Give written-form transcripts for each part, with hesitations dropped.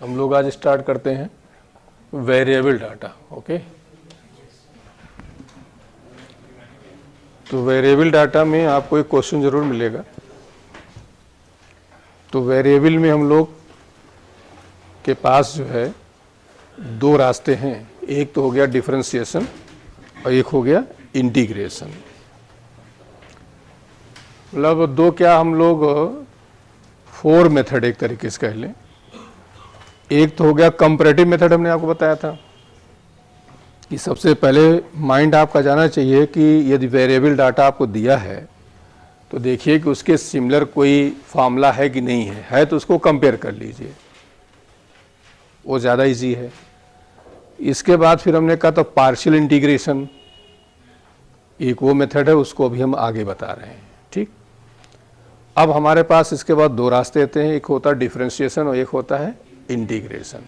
हम लोग आज स्टार्ट करते हैं वेरिएबल डाटा। ओके, तो वेरिएबल डाटा में आपको एक क्वेश्चन जरूर मिलेगा। तो वेरिएबल में हम लोग के पास जो है दो रास्ते हैं, एक तो हो गया डिफरेंशिएशन और एक हो गया इंटीग्रेशन। मतलब दो क्या, हम लोग फोर मेथड एक तरीके से कह लें। एक तो हो गया कंपैरेटिव मेथड, हमने आपको बताया था कि सबसे पहले माइंड आपका जाना चाहिए कि यदि वेरिएबल डाटा आपको दिया है तो देखिए कि उसके सिमिलर कोई फार्मूला है कि नहीं है तो उसको कंपेयर कर लीजिए, वो ज़्यादा इजी है। इसके बाद फिर हमने कहा तो पार्शियल इंटीग्रेशन, एक वो मेथड है, उसको अभी हम आगे बता रहे हैं। ठीक, अब हमारे पास इसके बाद दो रास्ते आते हैं, एक होता है डिफरेंशिएशन और एक होता है इंटीग्रेशन।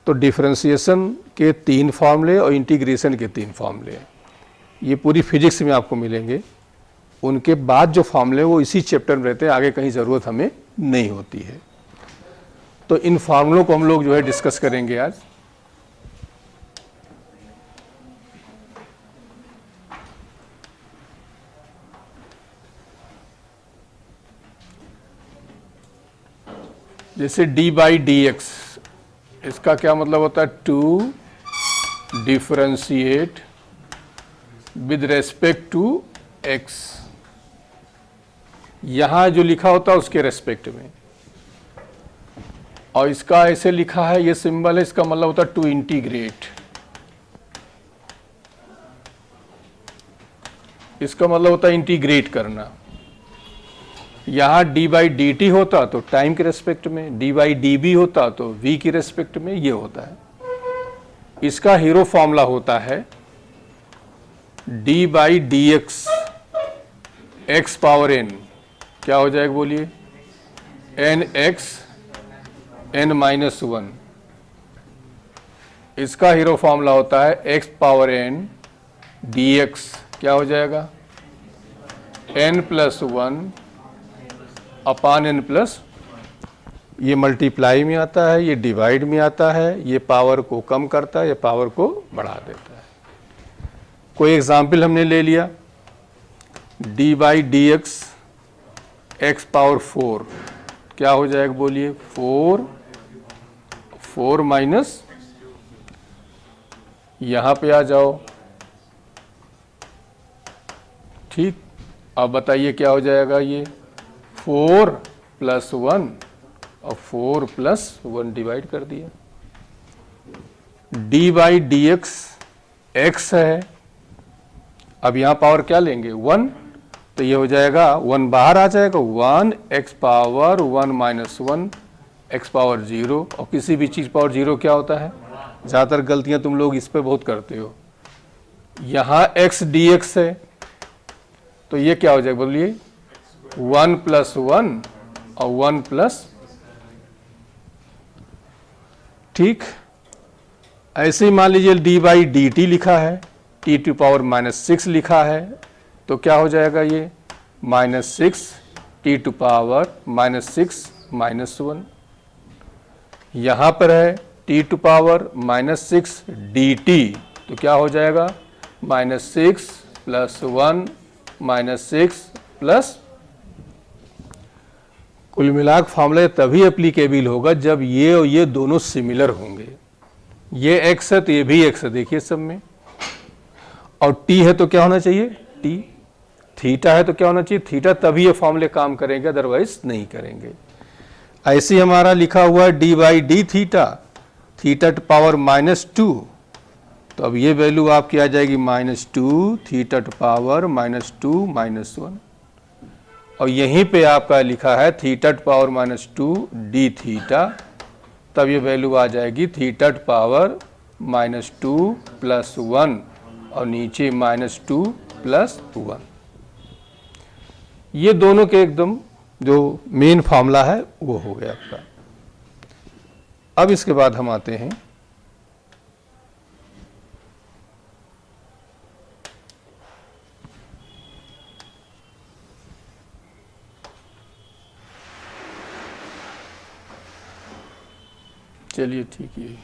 तो डिफरेंशिएशन के तीन फार्मूले और इंटीग्रेशन के तीन फार्मूले ये पूरी फिजिक्स में आपको मिलेंगे। उनके बाद जो फार्मूले वो इसी चैप्टर में रहते हैं, आगे कहीं ज़रूरत हमें नहीं होती है। तो इन फार्मूलों को हम लोग जो है डिस्कस करेंगे आज। जैसे डी बाई डी एक्स, इसका क्या मतलब होता है? To differentiate with respect to x. यहां जो लिखा होता है उसके रेस्पेक्ट में, और इसका ऐसे लिखा है, ये सिंबल है, इसका मतलब होता है टू इंटीग्रेट। इसका मतलब होता है इंटीग्रेट करना। यहां डी बाई डी टी होता तो टाइम के रेस्पेक्ट में, डी बाई डी बी होता तो वी के रेस्पेक्ट में, ये होता है। इसका हीरो फॉर्मूला होता है d by d x x power n. क्या हो जाएगा बोलिए? N x n minus one. इसका हीरो फॉर्मूला होता है x power n d x. क्या हो जाएगा? N plus one upon n plus, ये मल्टीप्लाई में आता है, ये डिवाइड में आता है, ये पावर को कम करता है, ये पावर को बढ़ा देता है। कोई एग्जाम्पल हमने ले लिया, D by d x x power four. क्या हो जाएगा बोलिए? फोर, फोर माइनस, यहां पे आ जाओ। ठीक, अब बताइए क्या हो जाएगा? ये फोर प्लस वन और फोर प्लस वन डिवाइड कर दिया। D by d x x है, अब यहां पावर क्या लेंगे? वन, तो ये हो जाएगा वन बाहर आ जाएगा, one x power one minus one x power zero. और किसी भी चीज पावर जीरो क्या होता है? ज्यादातर गलतियां तुम लोग इस पे बहुत करते हो। यहां एक्स डी एक्स है तो ये क्या हो जाएगा बोलिए? वन प्लस वन और वन प्लस। ठीक, ऐसे ही मान लीजिए डी बाई डी टी लिखा है, t to power minus six लिखा है, तो क्या हो जाएगा? ये minus six t to power minus six minus one. यहां पर है t to power minus six d t, तो क्या हो जाएगा? Minus six plus one minus six plus. कुल मिलाकर फॉर्मूला तभी एप्लीकेबल होगा जब ये और ये दोनों सिमिलर होंगे। ये एक्स है तो ये भी एक्स है, देखिए सब में। और टी है तो क्या होना चाहिए? टी। थीटा है तो क्या होना चाहिए? थीटा। तभी ये फॉर्मूले काम करेंगे, अदरवाइज नहीं करेंगे। ऐसे ही हमारा लिखा हुआ है d by D theta, theta two power minus two, तो अब ये वैल्यू आपकी आ जाएगी minus two theta two power minus two minus one. और यहीं पे आपका लिखा है theta two power minus two D theta, तब ये वैल्यू आ जाएगी theta two power minus two plus one और नीचे माइनस टू प्लस वन। ये दोनों के एकदम जो मेन फार्मूला है वो हो गया आपका। अब इसके बाद हम आते हैं चलिए ठीक है,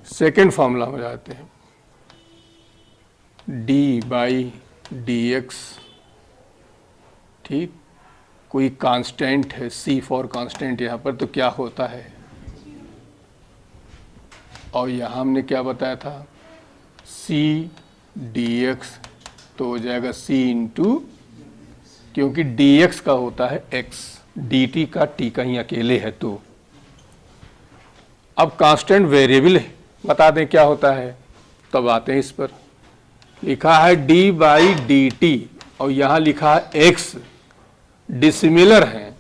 सेकेंड फॉर्मूला में जाते हैं। डी बाई डी एक्स, ठीक, कोई कांस्टेंट है, सी फॉर कांस्टेंट यहाँ पर, तो क्या होता है, और यहाँ हमने क्या बताया था, सी डी एक्स, तो हो जाएगा सी इंटू, क्योंकि डी एक्स का होता है एक्स, डी टी का टी कहीं अकेले है तो। अब कांस्टेंट वेरिएबल है, बता दें क्या होता है, तब आते हैं इस पर। लिखा है डी बाई डी टी और यहाँ लिखा है एक्स, डिसिमिलर हैं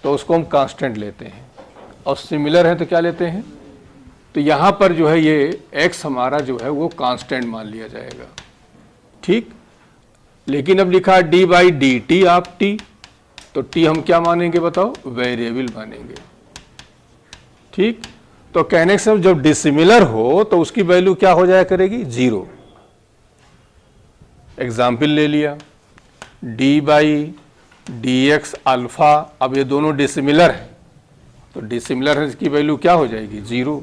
तो उसको हम कांस्टेंट लेते हैं, और सिमिलर है तो क्या लेते हैं, तो यहाँ पर जो है ये एक्स हमारा जो है वो कांस्टेंट मान लिया जाएगा, ठीक। लेकिन अब लिखा है डी बाई डी टी आप टी, तो टी हम क्या मानेंगे बताओ, वेरिएबल मानेंगे, ठीक। तो कहने से जब डिसिमिलर हो तो उसकी वैल्यू क्या हो जाया करेगी, 0। एग्जाम्पल ले लिया, D by d x alpha, अब ये दोनों डिसिमिलर है तो डिसिमिलर है, इसकी वैल्यू क्या हो जाएगी, 0।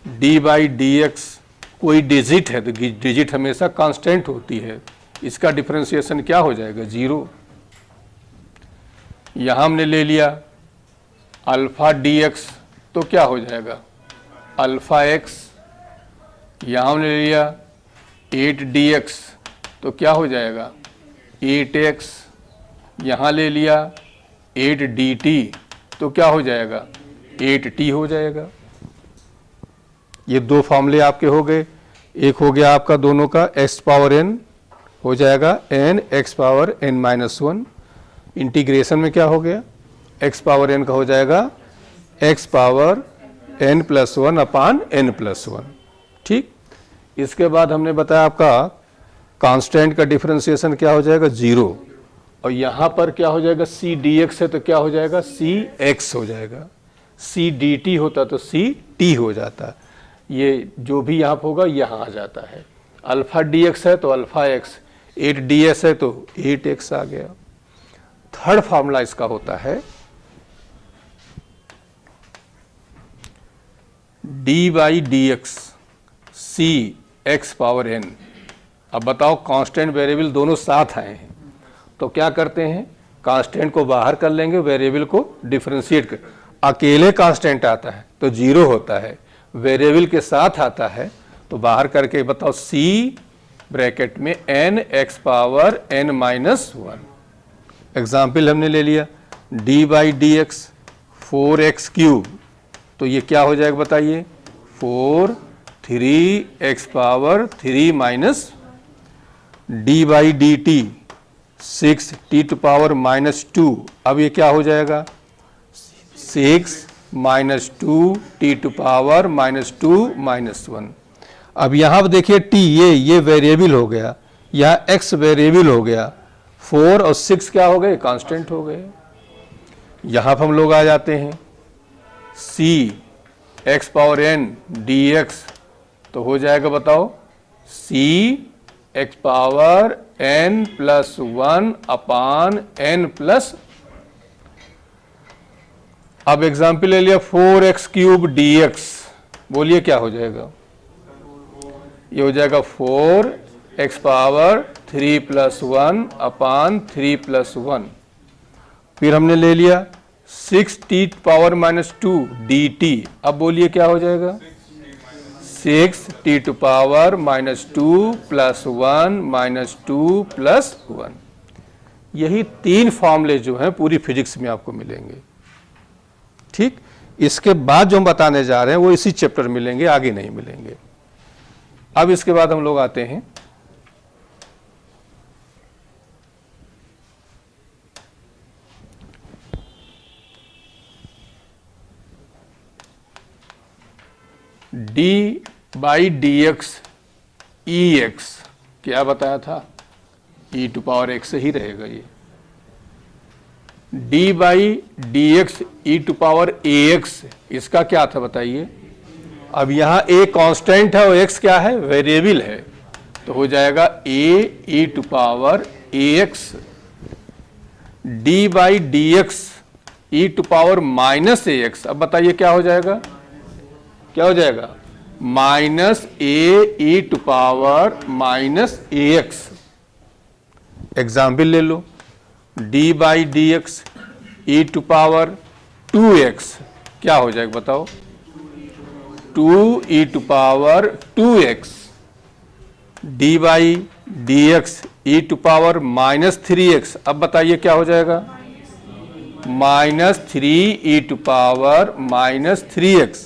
डी बाई डी एक्स कोई डिजिट है तो डिजिट हमेशा कांस्टेंट होती है, इसका डिफरेंशिएशन क्या हो जाएगा, 0। यहां हमने ले लिया अल्फा डी एक्स, तो क्या हो जाएगा, अल्फा एक्स। यहां हमने ले लिया 8 डी एक्स, तो क्या हो जाएगा, 8x। यहाँ ले लिया 8 dt, तो क्या हो जाएगा, 8t हो जाएगा। ये दो फॉर्मूले आपके हो गए, एक हो गया आपका दोनों का x पावर n हो जाएगा n x power n minus 1, integration में क्या हो गया, x पावर n का हो जाएगा x power n plus 1 upon n plus 1, ठीक। इसके बाद हमने बताया आपका कांस्टेंट का डिफरेंशिएशन क्या हो जाएगा, 0, और यहाँ पर क्या हो जाएगा, सी डी एक्स है तो क्या हो जाएगा, सी एक्स हो जाएगा। सी डी टी होता तो सी टी हो जाता, ये जो भी यहाँ होगा यहाँ आ जाता है। अल्फा डी एक्स है तो अल्फा एक्स, 8 डी एस है तो 8 एक्स आ गया। थर्ड फार्मूला इसका होता है d by d x c x power n. अब बताओ कांस्टेंट वेरिएबल दोनों साथ आए हैं तो क्या करते हैं, कांस्टेंट को बाहर कर लेंगे, वेरिएबल को डिफरेंशिएट कर। अकेले कांस्टेंट आता है तो 0 होता है, वेरिएबल के साथ आता है तो बाहर करके बताओ c ब्रैकेट में n x power n minus 1। Example हमने ले लिया d by d x 4x cube, तो ये क्या हो जाएगा बताइए, 4 3x power 3 minus, d by d t 6 t to power minus 2, अब ये क्या हो जाएगा, 6 minus 2 t to power minus 2 minus 1। अब यहाँ पर देखिए टी ये वेरिएबल हो गया, यहाँ एक्स वेरिएबल हो गया, 4 और 6 क्या हो गए, कांस्टेंट हो गए। यहाँ पर हम लोग आ जाते हैं c x power n d x, तो हो जाएगा बताओ c x power n plus 1 upon n plus. अब एग्जाम्पल ले लिया 4x क्यूब डी एक्स, बोलिए क्या हो जाएगा, ये हो जाएगा 4x पावर 3 प्लस 1 अपान 3 प्लस 1। फिर हमने ले लिया 6t पावर माइनस 2 dt, अब बोलिए क्या हो जाएगा, 6t to power minus 2 plus 1 minus 2 plus 1। यही 3 फॉर्मूले जो हैं पूरी फिजिक्स में आपको मिलेंगे, ठीक। इसके बाद जो हम बताने जा रहे हैं वो इसी चैप्टर मिलेंगे, आगे नहीं मिलेंगे। अब इसके बाद हम लोग आते हैं d by d x e x, क्या बताया था, ई टू पावर एक्स ही रहेगा ये। D by d x e to power a x, इसका क्या था बताइए। अब यहाँ ए कांस्टेंट है और एक्स क्या है, वेरिएबल है, तो हो जाएगा a e to power a x. D by d x e to power minus a x. अब बताइए क्या हो जाएगा, क्या हो जाएगा, minus a e to power minus a x. Example ले लो, d by d x e to power 2x क्या हो जाएगा बताओ, 2 e to power 2x। D by d x e to power minus 3x। अब बताइए क्या हो जाएगा, minus 3 e to power minus 3x।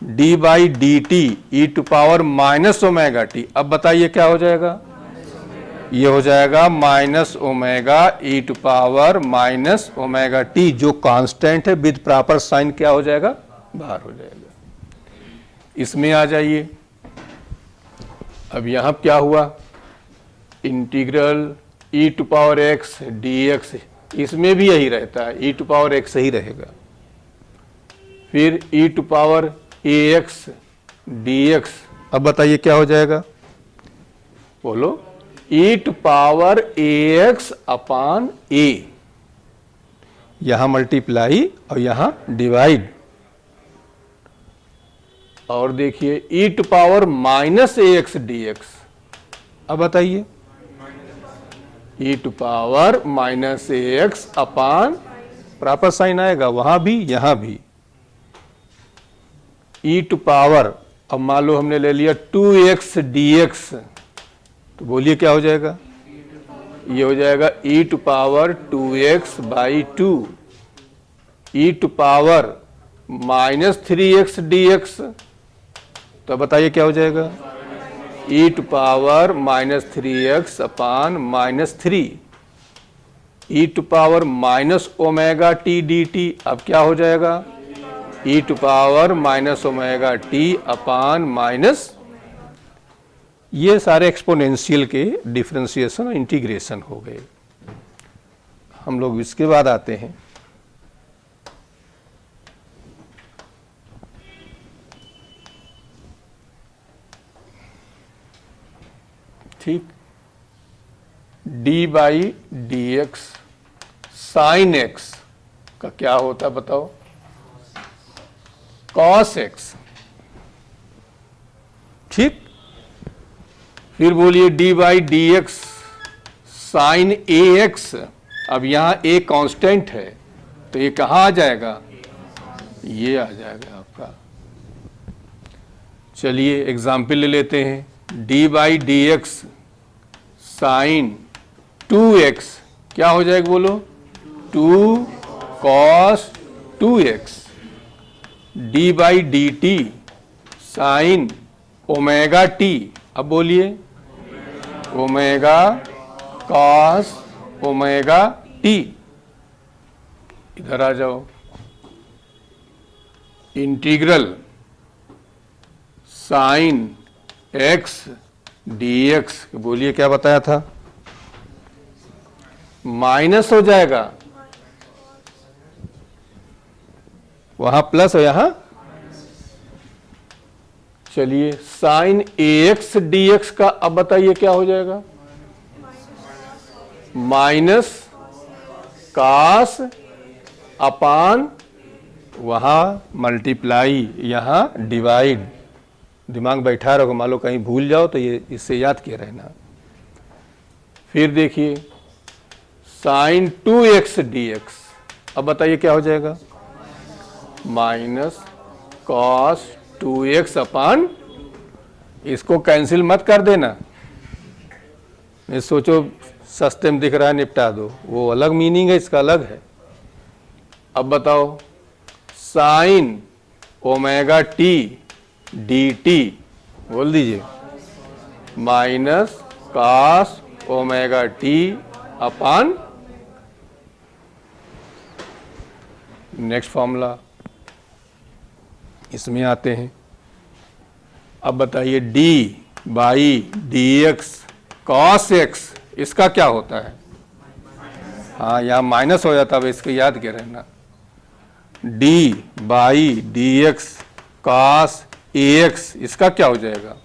D by d t e to power minus omega t. अब बताइए क्या हो जाएगा, ये हो जाएगा minus omega e to power minus omega t, जो कांस्टेंट है विद प्रॉपर साइन क्या हो जाएगा, बाहर हो जाएगा। इसमें आ जाइए, अब यहां क्या हुआ, integral e to power x d x, इसमें भी यही रहता है, ई टू पावर एक्स ही रहेगा। फिर e to power a x d x. अब बताइए क्या हो जाएगा, बोलो, e to power a x upon a, यहां मल्टीप्लाई और यहां डिवाइड। और देखिए e to power minus a x d x. अब बताइए, e to power minus a x upon proper sign आएगा वहां भी यहां भी। ई टू पावर, अब मान लो हमने ले लिया 2x dx, तो बोलिए क्या हो जाएगा, ये हो जाएगा e to power 2x by 2। E to power minus 3x dx, तो बताइए क्या हो जाएगा, e to power minus 3x upon minus 3। E to power minus omega t d t. अब क्या हो जाएगा, e to power minus omega t upon minus. ये सारे एक्सपोनेंशियल के डिफरेंशिएशन और इंटीग्रेशन हो गए। हम लोग इसके बाद आते हैं ठीक, D by d x sine x का क्या होता है बताओ, कॉस एक्स। ठीक, फिर बोलिए d by d x sine a x. अब यहां ए कांस्टेंट है तो ये कहां आ जाएगा, ये आ जाएगा आपका। चलिए एग्जाम्पल ले लेते हैं, d by d x sine 2x क्या हो जाएगा बोलो, 2 cos 2x। D by d t sine omega t. अब बोलिए, ओमेगा कॉस ओमेगा टी। इधर आ जाओ, integral sine x d x, बोलिए क्या बताया था, माइनस हो जाएगा, वहां प्लस और यहां। चलिए sign a x d x का अब बताइए क्या हो जाएगा, माइनस कास अपान, वहां मल्टीप्लाई यहां डिवाइड। दिमाग बैठा रहो, मान लो कहीं भूल जाओ तो ये इससे याद किए रहना। फिर देखिए साइन 2x dx। अब बताइए क्या हो जाएगा, माइनस कॉस 2x अपान, इसको कैंसिल मत कर देना, नहीं सोचो सस्ते में दिख रहा है निपटा दो, वो अलग मीनिंग है, इसका अलग है। अब बताओ sign omega t d T, बोल दीजिए, माइनस कॉस ओमेगा टी अपान, नेक्स्ट फॉर्मूला इसमें आते हैं। अब बताइए D by d x cos x, इसका क्या होता है, हाँ यहाँ माइनस हो जाता है, इसको याद क्या रहना, d by d x cos a x, इसका क्या हो जाएगा,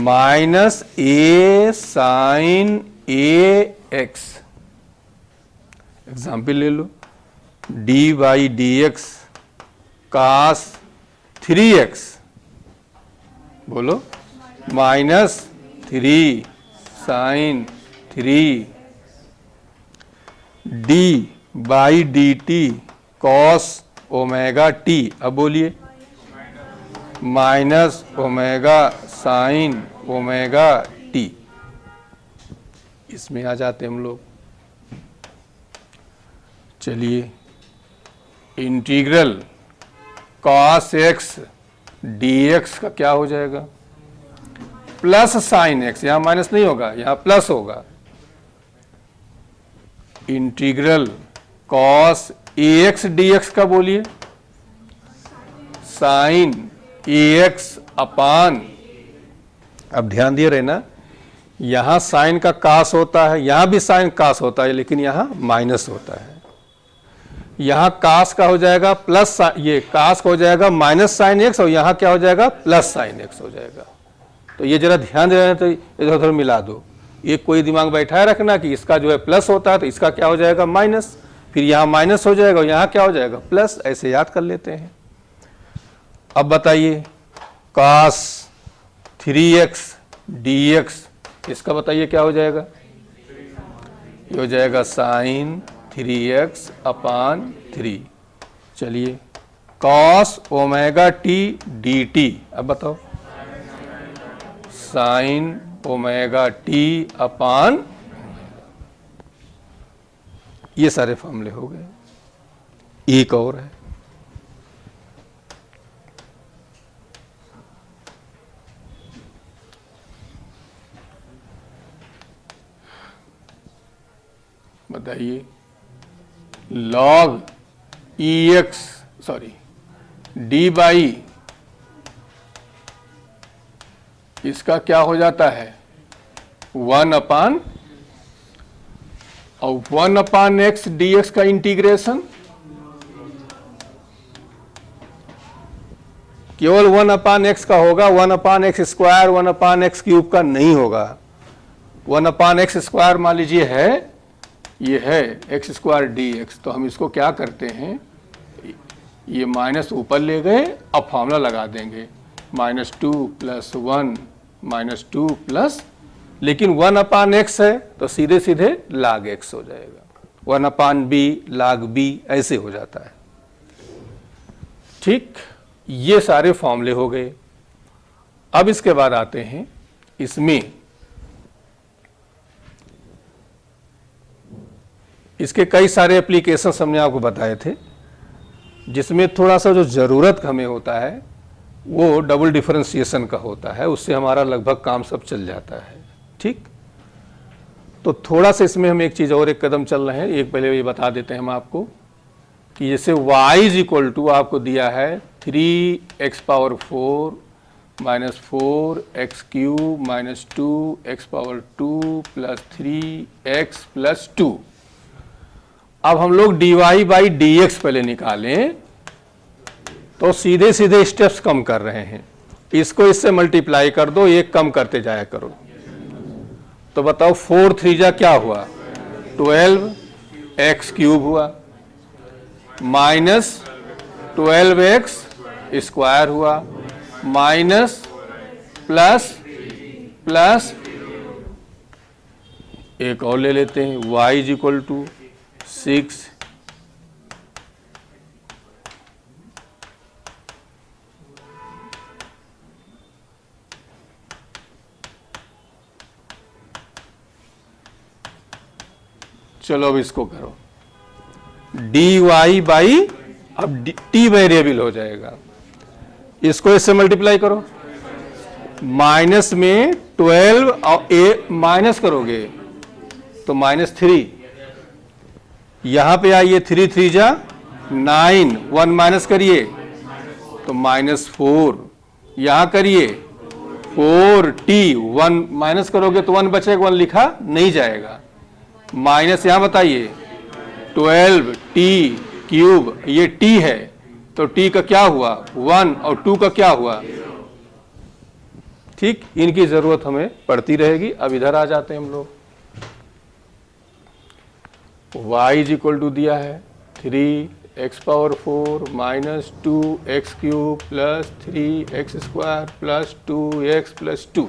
minus a sine a x. Example ले लो, d by d x cos 3x, बोलो, minus 3 sine 3, d by d t cos omega t, अब बोलिए, minus omega sine omega t. इसमें आ जाते हम लोग। चलिए, integral cos x d x का क्या हो जाएगा, प्लस साइन एक्स, यहां माइनस नहीं होगा, यहां प्लस होगा, integral cos a x d x का बोलिए, साइन ए एक्स अपान, अब ध्यान दिए रहे ना, यहां साइन का कास होता है, यहां भी साइन कास होता है, लेकिन यहां माइनस होता है। यहां कास का हो जाएगा प्लस, ये कास का हो जाएगा माइनस साइन एक्स, और यहां क्या हो जाएगा, प्लस साइन एक्स हो जाएगा। तो ये जरा ध्यान दे रहे हैं, तो इधर उधर मिला दो। एक कोई दिमाग बैठाए रखना कि इसका जो है प्लस होता है, तो इसका क्या हो जाएगा, माइनस, फिर यहां माइनस हो जाएगा और यहां क्या हो जाएगा, प्लस, ऐसे याद कर लेते हैं। अब बताइए, कास 3x dx, इसका बताइए क्या हो जाएगा, ये हो जाएगा साइन 3x अपान 3। चलिए, cos omega t d t, अब बताओ, साइन ओमेगा टी अपान, ये सारे फॉर्मूले हो गए। एक और है, बताइए, log E x, sorry, D by, इसका क्या हो जाता है, 1 अपान, और 1 अपान एक्स डी एक्स का इंटीग्रेशन केवल 1 अपान एक्स का होगा, 1 अपान एक्स स्क्वायर 1 अपान एक्स क्यूब का नहीं होगा। 1 अपान एक्स स्क्वायर मान लीजिए है, ये है एक्स स्क्वायर डी एक्स, तो हम इसको क्या करते हैं, ये माइनस ऊपर ले गए, अब फॉर्मूला लगा देंगे, -2 + 1 -2 प्लस, लेकिन 1 अपान एक्स है तो सीधे सीधे log x हो जाएगा, 1 अपान बी log b, ऐसे हो जाता है। ठीक, ये सारे फॉर्मूले हो गए। अब इसके बाद आते हैं, इसमें इसके कई सारे एप्लीकेशंस हमने आपको बताए थे, जिसमें थोड़ा सा जो ज़रूरत हमें होता है वो डबल डिफरेंशिएशन का होता है, उससे हमारा लगभग काम सब चल जाता है। ठीक, तो थोड़ा सा इसमें हम एक चीज़ और एक कदम चल रहे हैं, एक पहले ये बता देते हैं हम आपको कि जैसे y = आपको दिया है 3x⁴ -4x³ -2x⁴ + 3x + 2। अब हम लोग dy/dx पहले निकालें, तो सीधे सीधे स्टेप्स कम कर रहे हैं, इसको इससे मल्टीप्लाई कर दो, एक कम करते जाया करो। तो बताओ 4 3 जा क्या हुआ, 12x³ हुआ, -12x² हुआ, माइनस प्लस प्लस, एक और ले लेते हैं, y = 6 चलो अब इसको करो, dy/, अब t वेरिएबल हो जाएगा, इसको इससे मल्टीप्लाई करो, माइनस में 12 और a माइनस करोगे तो -3, यहां पे आइए 3 3 जा 9, 1 माइनस करिए तो -4, यहां करिए 4t, 1 माइनस करोगे तो 1 बचेगा, 1 लिखा नहीं जाएगा, माइनस यहां बताइए 12t³, ये t है तो t का क्या हुआ 1 और 2 का क्या हुआ। ठीक, इनकी जरूरत हमें पड़ती रहेगी। अब इधर आ जाते हैं हम लोग, y इज इक्वल टू दिया है 3x⁴ minus 2x³ plus 3x² plus 2x plus 2।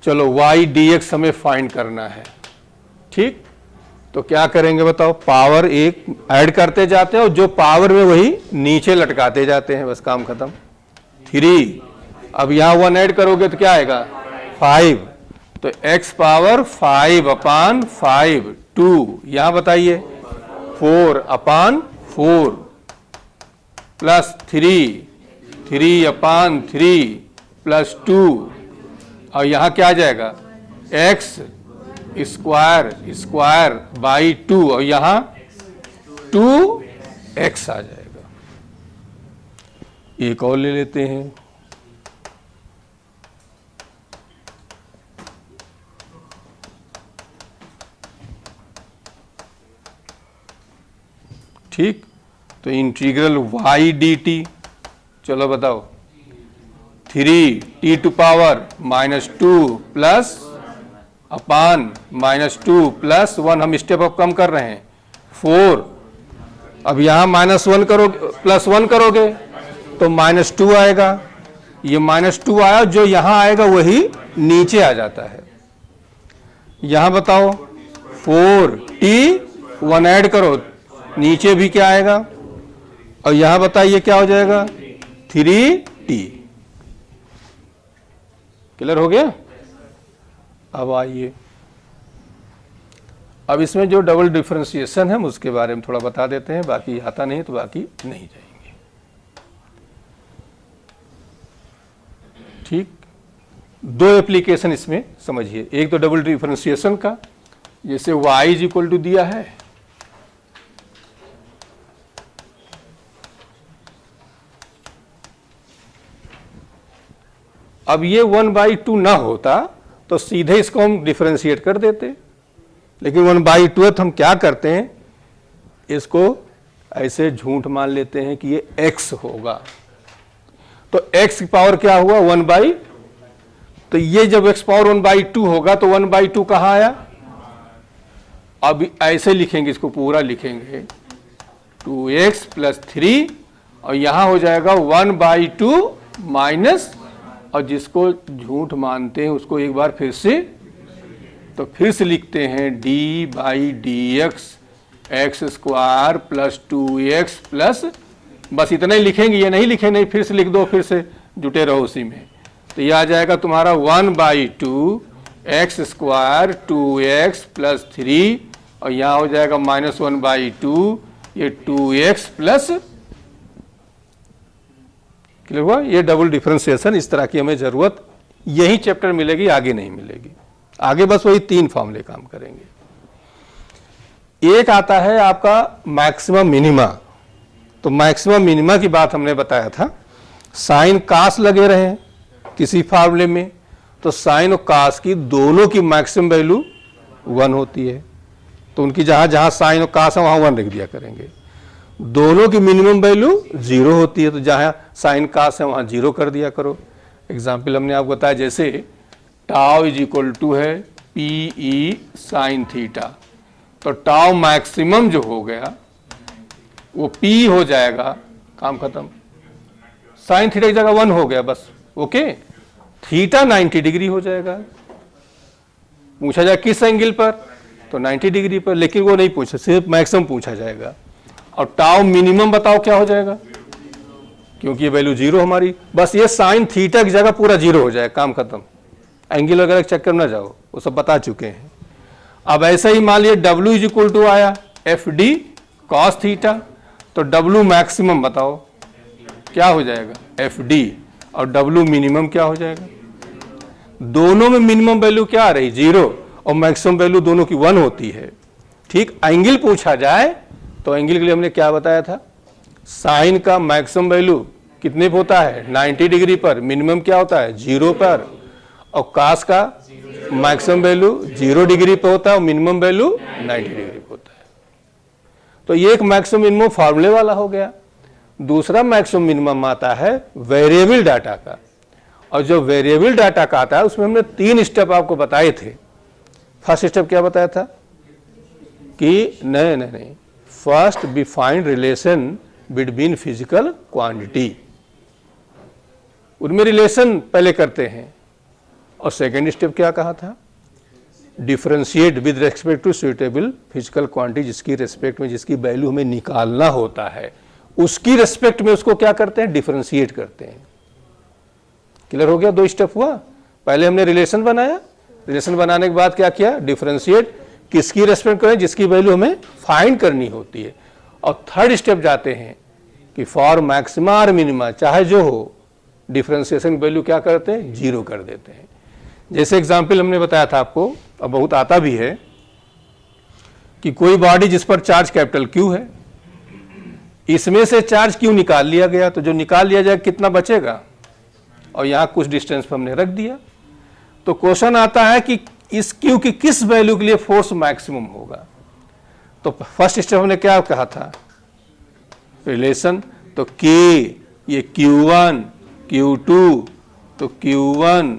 चलो y dx हमें फाइंड करना है, ठीक। तो क्या करेंगे बताओ, पावर एक ऐड करते जाते हैं और जो पावर में वही नीचे लटकाते जाते हैं, बस काम खत्म। 3, अब यहां 1 ऐड करोगे तो क्या आएगा 5, तो x पावर 5/5 2, यहां बताइए 4/4 प्लस 3/3 प्लस 2, और यहां क्या आ जाएगा x² बाई 2, और यहां 2x आ जाएगा। एक और ले लेते हैं, ठीक। तो इंटीग्रल y dt, चलो बताओ 3t⁻² प्लस अपान -2 प्लस 1, हम स्टेप अप कम कर रहे हैं 4, अब यहां -1 करोगे प्लस 1 करोगे तो -2 आएगा, ये -2 आया, जो यहां आएगा वही नीचे आ जाता है। यहां बताओ 4t 1 ऐड करो, नीचे भी क्या आएगा, और यहां बताइए क्या हो जाएगा 3t। क्लियर हो गया। अब आइए, अब इसमें जो डबल डिफरेंशिएशन है उसके बारे में थोड़ा बता देते हैं, बाकी आता नहीं तो बाकी नहीं जाएंगे, ठीक। 2 एप्लीकेशन इसमें समझिए, एक तो डबल डिफरेंशिएशन का, जैसे y इज इक्वल टू दिया है, अब ये 1/2 ना होता तो सीधे इसको हम डिफरेंशिएट कर देते, लेकिन 1/2 हम क्या करते हैं, इसको ऐसे झूठ मान लेते हैं कि ये x होगा, तो x की पावर क्या हुआ 1/, तो ये जब x पावर 1/2 होगा तो 1/2 कहाँ आया, अब ऐसे लिखेंगे, इसको पूरा लिखेंगे 2x प्लस 3, और यहां हो जाएगा 1/2 माइनस, और जिसको झूठ मानते हैं उसको एक बार फिर से, तो फिर से लिखते हैं d/dx x² plus 2x plus, बस इतना ही लिखेंगे, ये नहीं लिखे नहीं, फिर से लिख दो, फिर से जुटे रहो उसी में। तो ये आ जाएगा तुम्हारा 1/2 x² 2x प्लस 3, और यहाँ हो जाएगा -1/2 ये 2x प्लस, क्लियर हुआ। ये डबल डिफरेंशिएशन, इस तरह की हमें जरूरत यही चैप्टर मिलेगी, आगे नहीं मिलेगी, आगे बस वही 3 फॉर्मूले काम करेंगे। एक आता है आपका मैक्सिमम मिनिमा, तो मैक्सिमम मिनिमा की बात हमने बताया था, साइन कास लगे रहे किसी फार्मूले में, तो साइन और कास की दोनों की मैक्सिमम वैल्यू 1 होती है, तो उनकी जहां जहां साइन और कास है वहां 1 लिख दिया करेंगे। दोनों की मिनिमम वैल्यू 0 होती है, तो जहां साइन कास है वहां 0 कर दिया करो। एग्जाम्पल हमने आपको बताया, जैसे टाउ इज इक्वल टू है PE साइन थीटा, तो टाउ मैक्सिमम जो हो गया वो P हो जाएगा, काम खत्म, साइन थीटा की जगह 1 हो गया बस, ओके। थीटा 90 डिग्री हो जाएगा, पूछा जाए किस एंगल पर, तो 90 डिग्री पर, लेकिन वो नहीं पूछा, सिर्फ मैक्सिमम पूछा जाएगा। और टाउ मिनिमम बताओ क्या हो जाएगा, क्योंकि ये वैल्यू 0 हमारी, बस ये साइन थीटा की जगह पूरा 0 हो जाए, काम खत्म, एंगल वगैरह चक्कर ना जाओ, वो सब बता चुके हैं। अब ऐसे ही मान लिया W इज इक्वल टू आया FD कॉस थीटा, तो W मैक्सिमम बताओ क्या हो जाएगा FD, और W मिनिमम क्या हो जाएगा, दोनों में मिनिमम वैल्यू क्या आ रही 0, और मैक्सिमम वैल्यू दोनों की 1 होती है, ठीक। एंगल पूछा जाए तो एंगल के लिए हमने क्या बताया था, साइन का मैक्सिमम वैल्यू कितने पे होता है 90 डिग्री पर, मिनिमम क्या होता है 0 पर, और कास का मैक्सिमम वैल्यू 0 डिग्री पे होता है और मिनिमम वैल्यू 90 डिग्री पे होता है। तो ये एक मैक्सिमम मिनिमम फार्मूले वाला हो गया। दूसरा मैक्सिमम मिनिमम आता है वेरिएबल डाटा का, और जो वेरिएबल डाटा का आता है उसमें हमने 3 स्टेप आपको बताए थे। फर्स्ट स्टेप क्या बताया था, कि नहीं, first we find relation between physical quantity, उनमें रिलेशन पहले करते हैं। और सेकेंड स्टेप क्या कहा था, differentiate with respect to suitable physical quantity, जिसकी रेस्पेक्ट में जिसकी वैल्यू हमें निकालना होता है उसकी रेस्पेक्ट में उसको क्या करते हैं, डिफरेंशिएट करते हैं। क्लियर हो गया, दो स्टेप हुआ। पहले हमने रिलेशन बनाया, रिलेशन बनाने के बाद क्या किया, डिफरेंशिएट किसकी रेस्पेक्ट करें, जिसकी वैल्यू हमें फाइंड करनी होती है। और थर्ड स्टेप जाते हैं कि फॉर मैक्सिमा और मिनिमा चाहे जो हो, डिफरेंशिएशन वैल्यू क्या करते हैं, जीरो कर देते हैं। जैसे एग्जाम्पल हमने बताया था आपको, अब बहुत आता भी है, कि कोई बॉडी जिस पर चार्ज कैपिटल क्यू है, इसमें से चार्ज क्यू निकाल लिया गया, तो जो निकाल लिया जाए कितना बचेगा, और यहां कुछ डिस्टेंस पर हमने रख दिया। तो क्वेश्चन आता है कि इस क्यू की किस वैल्यू के लिए फोर्स मैक्सिमम होगा। तो फर्स्ट स्टेप हमने क्या कहा था, रिलेशन, तो के ये Q1 Q2, तो Q1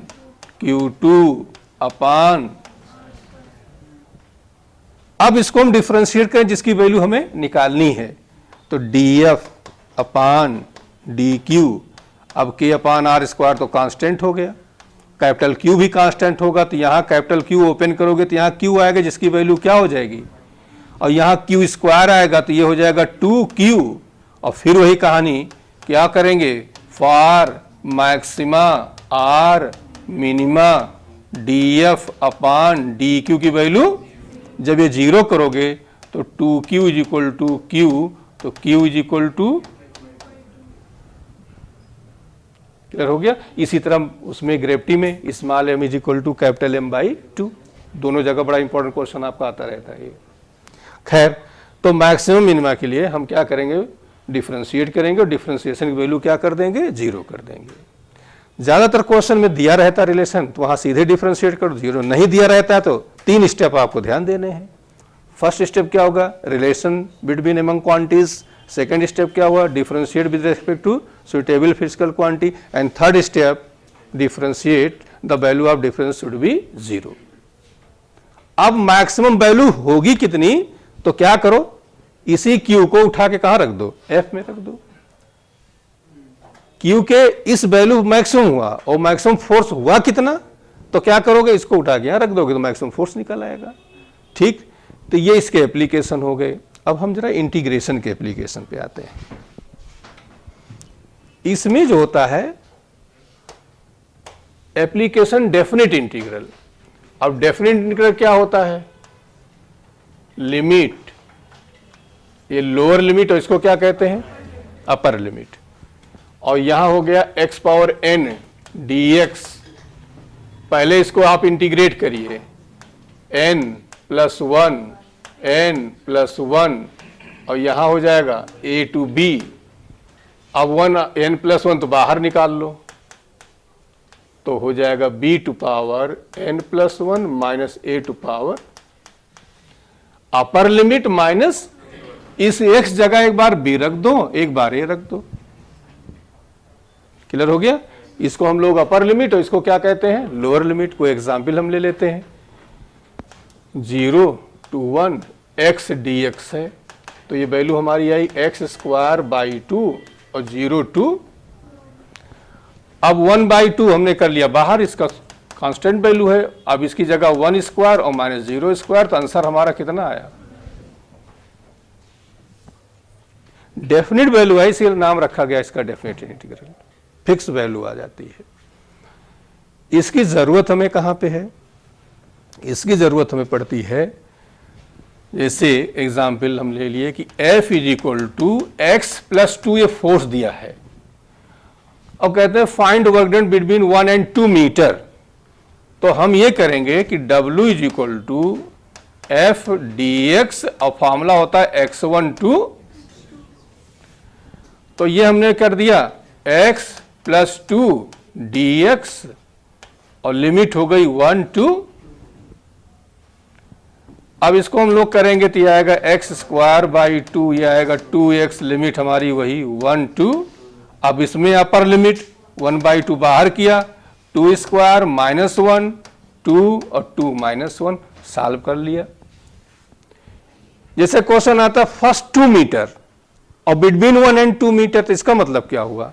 Q2 अपान, अब इसको हम डिफरेंशिएट करें जिसकी वैल्यू हमें निकालनी है, तो DF अपान DQ। अब K अपान R स्क्वायर तो कांस्टेंट हो गया, कैपिटल Q भी कांस्टेंट होगा, तो यहाँ कैपिटल Q ओपन करोगे तो यहाँ Q आएगा जिसकी वैल्यू क्या हो जाएगी, और यहाँ Q स्क्वायर आएगा तो ये हो जाएगा 2Q। और फिर वही कहानी क्या करेंगे, for maxima R minima DF upon DQ की वैल्यू जब ये जीरो करोगे तो 2Q is equal to Q, तो Q is equal to, clear हो गया। इसी तरह उसमें ग्रेविटी में small m is equal to capital M/2, दोनों जगह बड़ा इंपॉर्टेंट क्वेश्चन आपका आता रहता है। खैर, तो मैक्सिमम मिनिमा के लिए हम क्या करेंगे, डिफरेंशिएट करेंगे, और डिफरेंशिएशन की वैल्यू क्या कर देंगे, जीरो कर देंगे। ज्यादातर क्वेश्चन में दिया रहता रिलेशन तो वहां सीधे डिफरेंशिएट करो, जीरो नहीं दिया रहता है तो तीन स्टेप आपको ध्यान देने हैं। फर्स्ट स्टेप क्या होगा, relation between among quantities. Second step क्या हुआ, differentiate with respect to suitable physical quantity. And third step, differentiate the value of difference should be zero. अब मैक्सिमम वैल्यू होगी कितनी, तो क्या करो, इसी Q को उठा के कहां रख दो, F में रख दो। Q के इस वैल्यू मैक्सिमम हुआ, और मैक्सिमम फोर्स हुआ कितना, तो क्या करोगे, इसको उठा के यहां रख दोगे तो मैक्सिमम फोर्स निकल आएगा। ठीक, तो ये इसके एप्लीकेशन हो गए। अब हम जरा इंटीग्रेशन के एप्लीकेशन पे आते हैं। इसमें जो होता है एप्लीकेशन डेफिनेट इंटीग्रल। अब डेफिनेट इंटीग्रल क्या होता है, लिमिट, ये लोअर लिमिट, और इसको क्या कहते हैं, अपर लिमिट। और यहां हो गया x पावर n dx। पहले इसको आप इंटीग्रेट करिए, n प्लस 1 n प्लस 1, और यहां हो जाएगा a टू b। अब 1 n प्लस 1 तो बाहर निकाल लो, तो हो जाएगा b to power n plus 1 minus a to power upper limit minus, इस x जगह एक बार b रख दो, एक बार a रख दो। क्लियर हो गया। इसको हम लोग अपर लिमिट और इसको क्या कहते हैं, लोअर लिमिट। कोई एग्जाम्पल हम ले लेते हैं, 0 to 1 x dx है, तो ये वैल्यू हमारी आई x स्क्वायर बाई 2 और 0 टू, अब 1/2 हमने कर लिया बाहर, इसका कांस्टेंट वैल्यू है। अब इसकी जगह 1 स्क्वायर और माइनस 0 स्क्वायर, तो आंसर हमारा कितना आया, डेफिनेट वैल्यू है, इसलिए नाम रखा गया इसका डेफिनेट इंटीग्रल, फिक्स वैल्यू आ जाती है। इसकी जरूरत हमें कहां पे है, इसकी जरूरत हमें पड़ती है, जैसे एग्जाम्पल हम ले लिए कि F is equal to x plus 2, ये फोर्स दिया है। अब कहते हैं find work done between 1 and 2 metre, तो हम ये करेंगे कि W is equal to F d x, और फॉर्मूला होता है x1 तो ये हमने कर दिया x प्लस 2 dx, और लिमिट हो गई 1 to, अब इसको हम लोग करेंगे तो ये आएगा एक्स स्क्वायर बाई 2, ये आएगा 2x, लिमिट हमारी वही 1 to, अब इसमें अपर लिमिट 1/2 बाहर किया, 2 स्क्वायर माइनस 1 2 और 2 माइनस 1, सॉल्व कर लिया। जैसे क्वेश्चन आता फर्स्ट 2 मीटर और बिटवीन 1 and 2 मीटर, तो इसका मतलब क्या हुआ,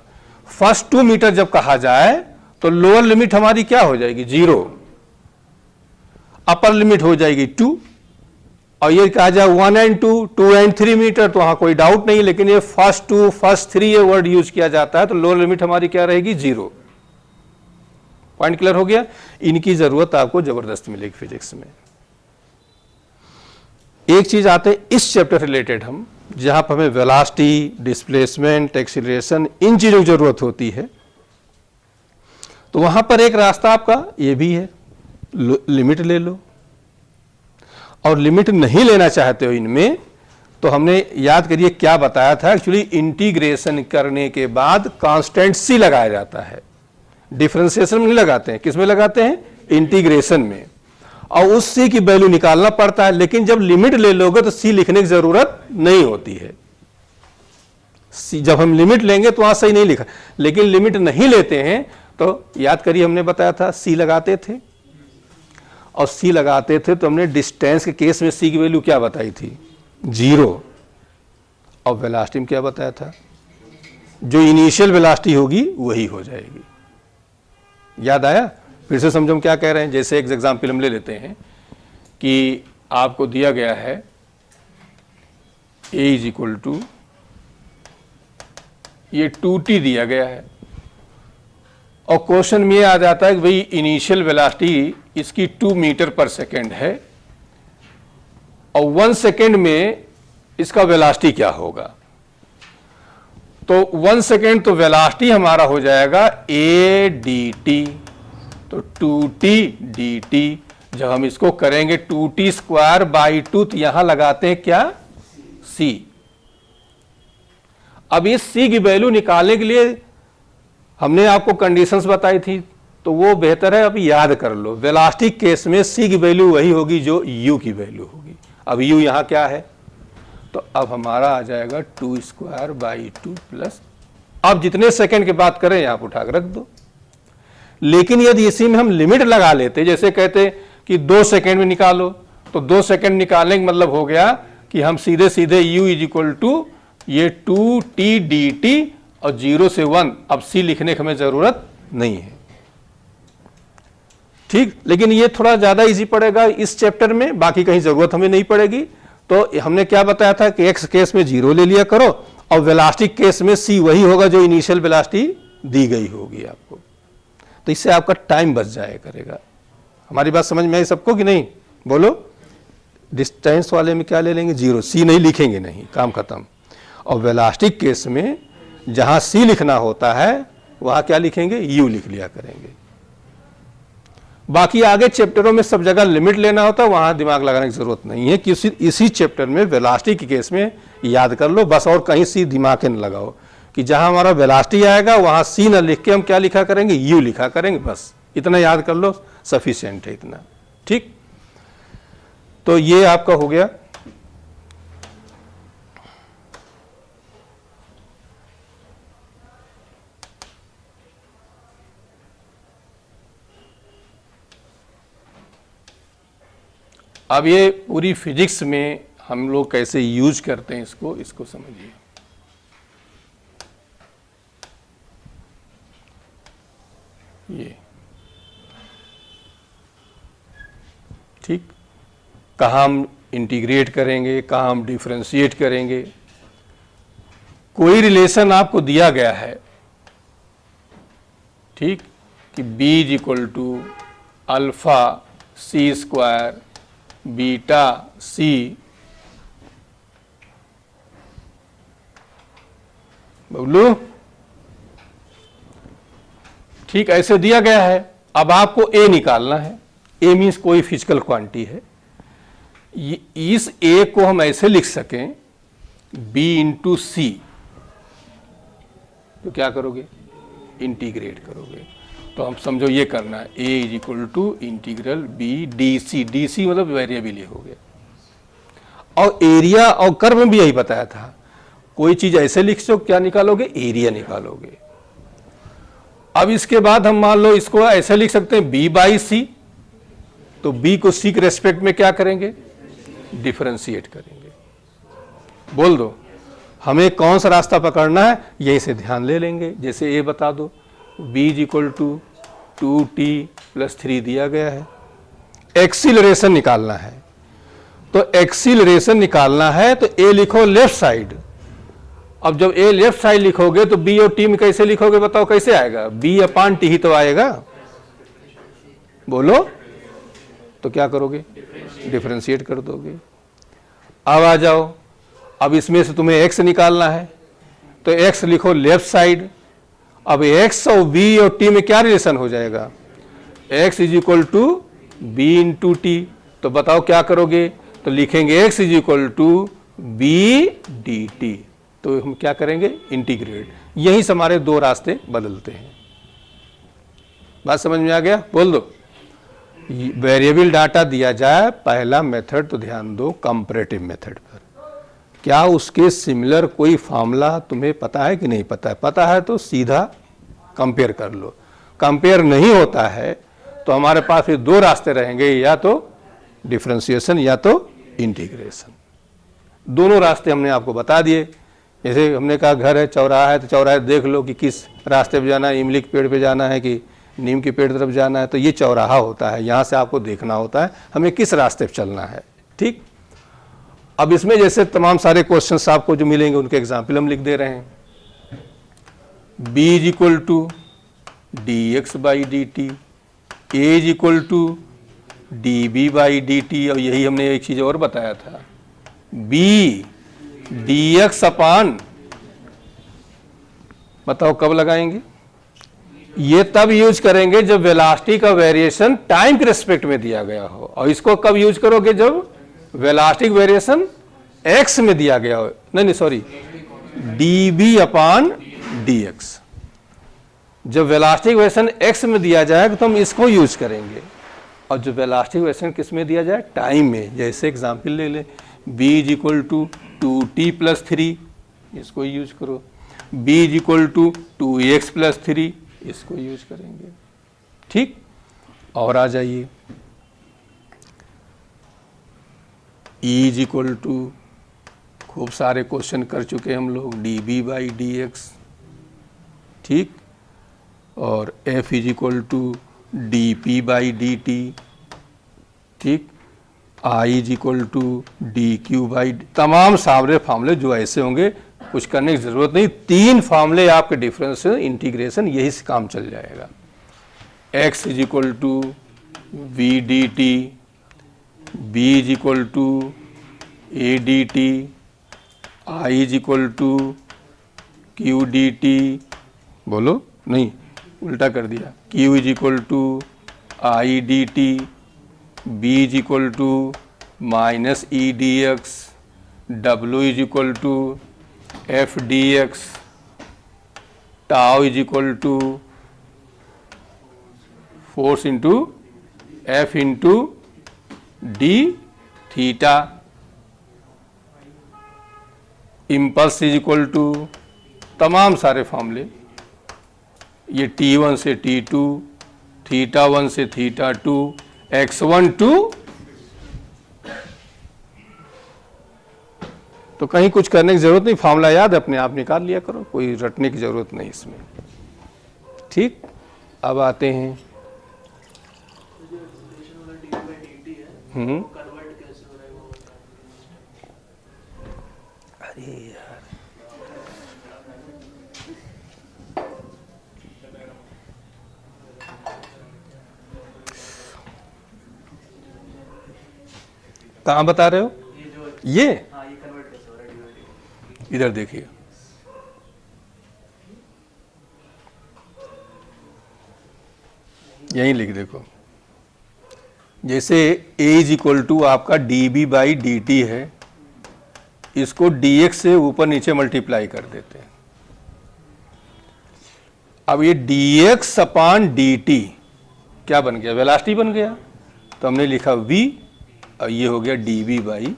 फर्स्ट 2 मीटर जब कहा जाए तो लोअर लिमिट हमारी क्या हो जाएगी 0, अपर लिमिट हो जाएगी 2, और ये कहा जाए 1 and 2, 2 and 3 मीटर, तो वहां कोई डाउट नहीं, लेकिन ये फर्स्ट 2 फर्स्ट 3 ये वर्ड यूज किया जाता है, तो लोअर लिमिट हमारी क्या रहेगी 0। पॉइंट क्लियर हो गया। इनकी जरूरत आपको जबरदस्त मिलेगी फिजिक्स में। एक चीज आते इस चैप्टर रिलेटेड हम, जहां पर हमें वेलोसिटी, डिस्प्लेसमेंट, एक्सीलरेशन, इन चीजों की जरूरत होती है, तो वहां पर एक रास्ता आपका ये भी है, लिमिट ले लो। और लिमिट नहीं लेना चाहते हो इनमें, तो हमने याद करिए क्या बताया था, एक्चुअली इंटीग्रेशन करने के बाद कांस्टेंट सी लगाया जाता है, डिफरेंशिएशन में नहीं लगाते हैं, किसमें लगाते हैं, इंटीग्रेशन में, और उस सी की वैल्यू निकालना पड़ता है। लेकिन जब लिमिट ले लोगे तो सी लिखने की जरूरत नहीं होती है। जब हम लिमिट लेंगे तो वहां सही नहीं लिखा, लेकिन लिमिट नहीं लेते हैं तो याद करिए हमने बताया था सी लगाते थे, और सी लगाते थे तो हमने डिस्टेंस के केस में सी की वैल्यू क्या बताई थी 0, और वेलोसिटी में क्या बताया था, जो इनिशियल वेलोसिटी होगी वही हो जाएगी। याद आया, फिर से समझो हम क्या कह रहे हैं। जैसे एक एग्जाम्पल हम ले लेते हैं कि आपको दिया गया है a इज इक्वल टू, ये 2t दिया गया है, और क्वेश्चन में आ जाता है कि भाई इनिशियल वेलोसिटी इसकी 2 मीटर पर सेकेंड है, और 1 सेकेंड में इसका वेलोसिटी क्या होगा। तो 1 सेकेंड तो वेलोसिटी हमारा हो जाएगा a dt, तो 2t dt। जब हम इसको करेंगे 2t स्क्वायर बाई 2, तो यहां लगाते हैं क्या c। अब इस c की वैल्यू निकालने के लिए हमने आपको कंडीशंस बताई थी, तो वो बेहतर है अब याद कर लो। वेलोसिटी केस में c की वैल्यू वही होगी जो u की वैल्यू होगी। अब u यहां क्या है, तो अब हमारा आ जाएगा 2 स्क्वायर बाई 2 प्लस, अब जितने सेकंड की बात करें यहां पर उठा कर रख दो। लेकिन यदि इसी में हम लिमिट लगा लेते, जैसे कहते कि 2 सेकंड में निकालो, तो 2 सेकंड निकालने का मतलब हो गया कि हम सीधे सीधे u इज इक्वल टू ये 2t dt और 0 से 1, अब c लिखने की हमें जरूरत नहीं है, ठीक। लेकिन ये थोड़ा ज्यादा इजी पड़ेगा इस चैप्टर में, बाकी कहीं जरूरत हमें नहीं पड़ेगी। तो हमने क्या बताया था कि x केस में 0 ले लिया करो, और वेलोसिटी केस में c वही होगा जो इनिशियल वेलोसिटी दी गई होगी आपको, तो इससे आपका टाइम बच जाया करेगा। हमारी बात समझ में आई सबको कि नहीं, बोलो। डिस्टेंस वाले में क्या ले लेंगे 0, c नहीं लिखेंगे, नहीं, काम खत्म। और वेलोसिटी केस में जहां c लिखना होता है वहां क्या लिखेंगे, u लिख लिया करेंगे। बाकी आगे चैप्टरों में सब जगह लिमिट लेना होता है, वहां दिमाग लगाने की जरूरत नहीं है, कि इसी चैप्टर में वेलोसिटी के केस में याद कर लो बस, और कहीं सी दिमाग न लगाओ कि जहां हमारा वेलोसिटी आएगा वहां c न लिख के हम क्या लिखा करेंगे, u लिखा करेंगे, बस इतना याद कर लो, सफिशिएंट है इतना, ठीक। तो ये आपका हो गया। अब ये पूरी फिजिक्स में हम लोग कैसे यूज करते हैं इसको समझिए। ये ठीक, कहाँ हम इंटीग्रेट करेंगे, कहाँ हम डिफरेंशिएट करेंगे। कोई रिलेशन आपको दिया गया है, ठीक, कि b is equal to alpha c square beta c, Bablu, ठीक, ऐसे दिया गया है। अब आपको a निकालना है, a मीन्स कोई फिजिकल क्वांटिटी है। इस a को हम ऐसे लिख सकें b इंटू सी, तो क्या करोगे, इंटीग्रेट करोगे। तो हम समझो ये करना है, a is equal to integral b d c मतलब वेरिएबल ही हो गया। और एरिया और कर्व में भी यही बताया था, कोई चीज ऐसे लिख सो क्या निकालोगे, एरिया निकालोगे। अब इसके बाद हम मान लो इसको ऐसे लिख सकते हैं b बाई सी, तो b को c के रेस्पेक्ट में क्या करेंगे, डिफरेंशिएट करेंगे। बोल दो, हमें कौन सा रास्ता पकड़ना है, यही से ध्यान ले लेंगे। जैसे ये बता दो, b is equal to 2t plus 3 दिया गया है, एक्सीलरेशन निकालना है। तो एक्सीलरेशन निकालना है तो a लिखो लेफ्ट साइड। अब जब a लेफ्ट साइड लिखोगे तो b और t में कैसे लिखोगे, बताओ कैसे आएगा, b अपान t ही तो आएगा, बोलो। तो क्या करोगे, डिफरेंशिएट कर दोगे। अब आ जाओ, अब इसमें से तुम्हें x निकालना है तो x लिखो लेफ्ट साइड। अब x और b और t में क्या रिलेशन हो जाएगा, x is equal to b into t. तो बताओ क्या करोगे, तो लिखेंगे x is equal to b d t. तो हम क्या करेंगे, इंटीग्रेट। यहीं से हमारे दो रास्ते बदलते हैं। बात समझ में आ गया, बोल दो। वेरिएबल डाटा दिया जाए, पहला मेथड तो ध्यान दो कंपैरेटिव मेथड पर। क्या उसके सिमिलर कोई फार्मूला तुम्हें पता है कि नहीं पता है? पता है तो सीधा कंपेयर कर लो। कंपेयर नहीं होता है तो हमारे पास फिर दो रास्ते रहेंगे, या तो डिफरेंशिएशन या तो इंटीग्रेशन। दोनों रास्ते हमने आपको बता दिए। जैसे हमने कहा घर है, चौराहा है, तो चौराहे देख लो कि किस रास्ते पे जाना है, इमली के पेड़ पे जाना है कि नीम के पेड़ तरफ जाना है। तो ये चौराहा होता है, यहाँ से आपको देखना होता है हमें किस रास्ते पे चलना है। ठीक, अब इसमें जैसे तमाम सारे क्वेश्चंस आपको जो मिलेंगे उनके एग्जाम्पल हम लिख दे रहे हैं। b is equal to d x by d t, a is equal to d b by d t, और यही हमने एक चीज और बताया था, b डी एक्स अपान, बताओ कब लगाएंगे, ये तब यूज करेंगे जब वेलोसिटी का वेरिएशन टाइम के रिस्पेक्ट में दिया गया हो। और इसको कब यूज करोगे, जब वेलोसिटी वेरिएशन x में दिया गया हो। नहीं सॉरी, डी बी अपान डी एक्स। जब वेलोसिटी वेरिएशन x में दिया जाएगा तो हम इसको यूज करेंगे। और जो वेलोसिटी वेरिएशन किस में दिया जाए, टाइम में। जैसे एग्जांपल ले लें, b is equal to 2t plus 3, इसको यूज करो। b is equal to 2x plus 3, इसको यूज करेंगे। ठीक, और आ जाइए, E इज इक्वल टू, खूब सारे क्वेश्चन कर चुके हम लोग, d b by d x. ठीक, और F is equal to d p by d t. ठीक, I is equal to d q by, तमाम सारे फार्मूले जो ऐसे होंगे कुछ करने की जरूरत नहीं। 3 फार्मूले आपके डिफरेंस इंटीग्रेशन, यही से काम चल जाएगा। x is equal to v d t, b is equal to a d t, I is equal to q d t, बोलो, नहीं उल्टा कर दिया, q is equal to I d t, b is equal to minus E d x, w is equal to F d x, tau is equal to force into F into d theta, impulse is equal to, तमाम सारे फॉर्मूले, ये T1 से T2, theta 1 से theta 2, x1 to. तो कहीं कुछ करने की जरूरत नहीं, फार्मूला याद अपने आप निकाल लिया करो, कोई रटने की जरूरत नहीं इसमें। ठीक, अब आते हैं अरे यार, कहाँ बता रहे हो ये? इधर देखिए, यहीं लिख देखो। जैसे a इज इक्वल टू आपका d b by d t है, इसको dx से ऊपर नीचे मल्टीप्लाई कर देते हैं। अब ये dx अपान dt क्या बन गया, वेलोसिटी बन गया। तो हमने लिखा v और ये हो गया dv बाई।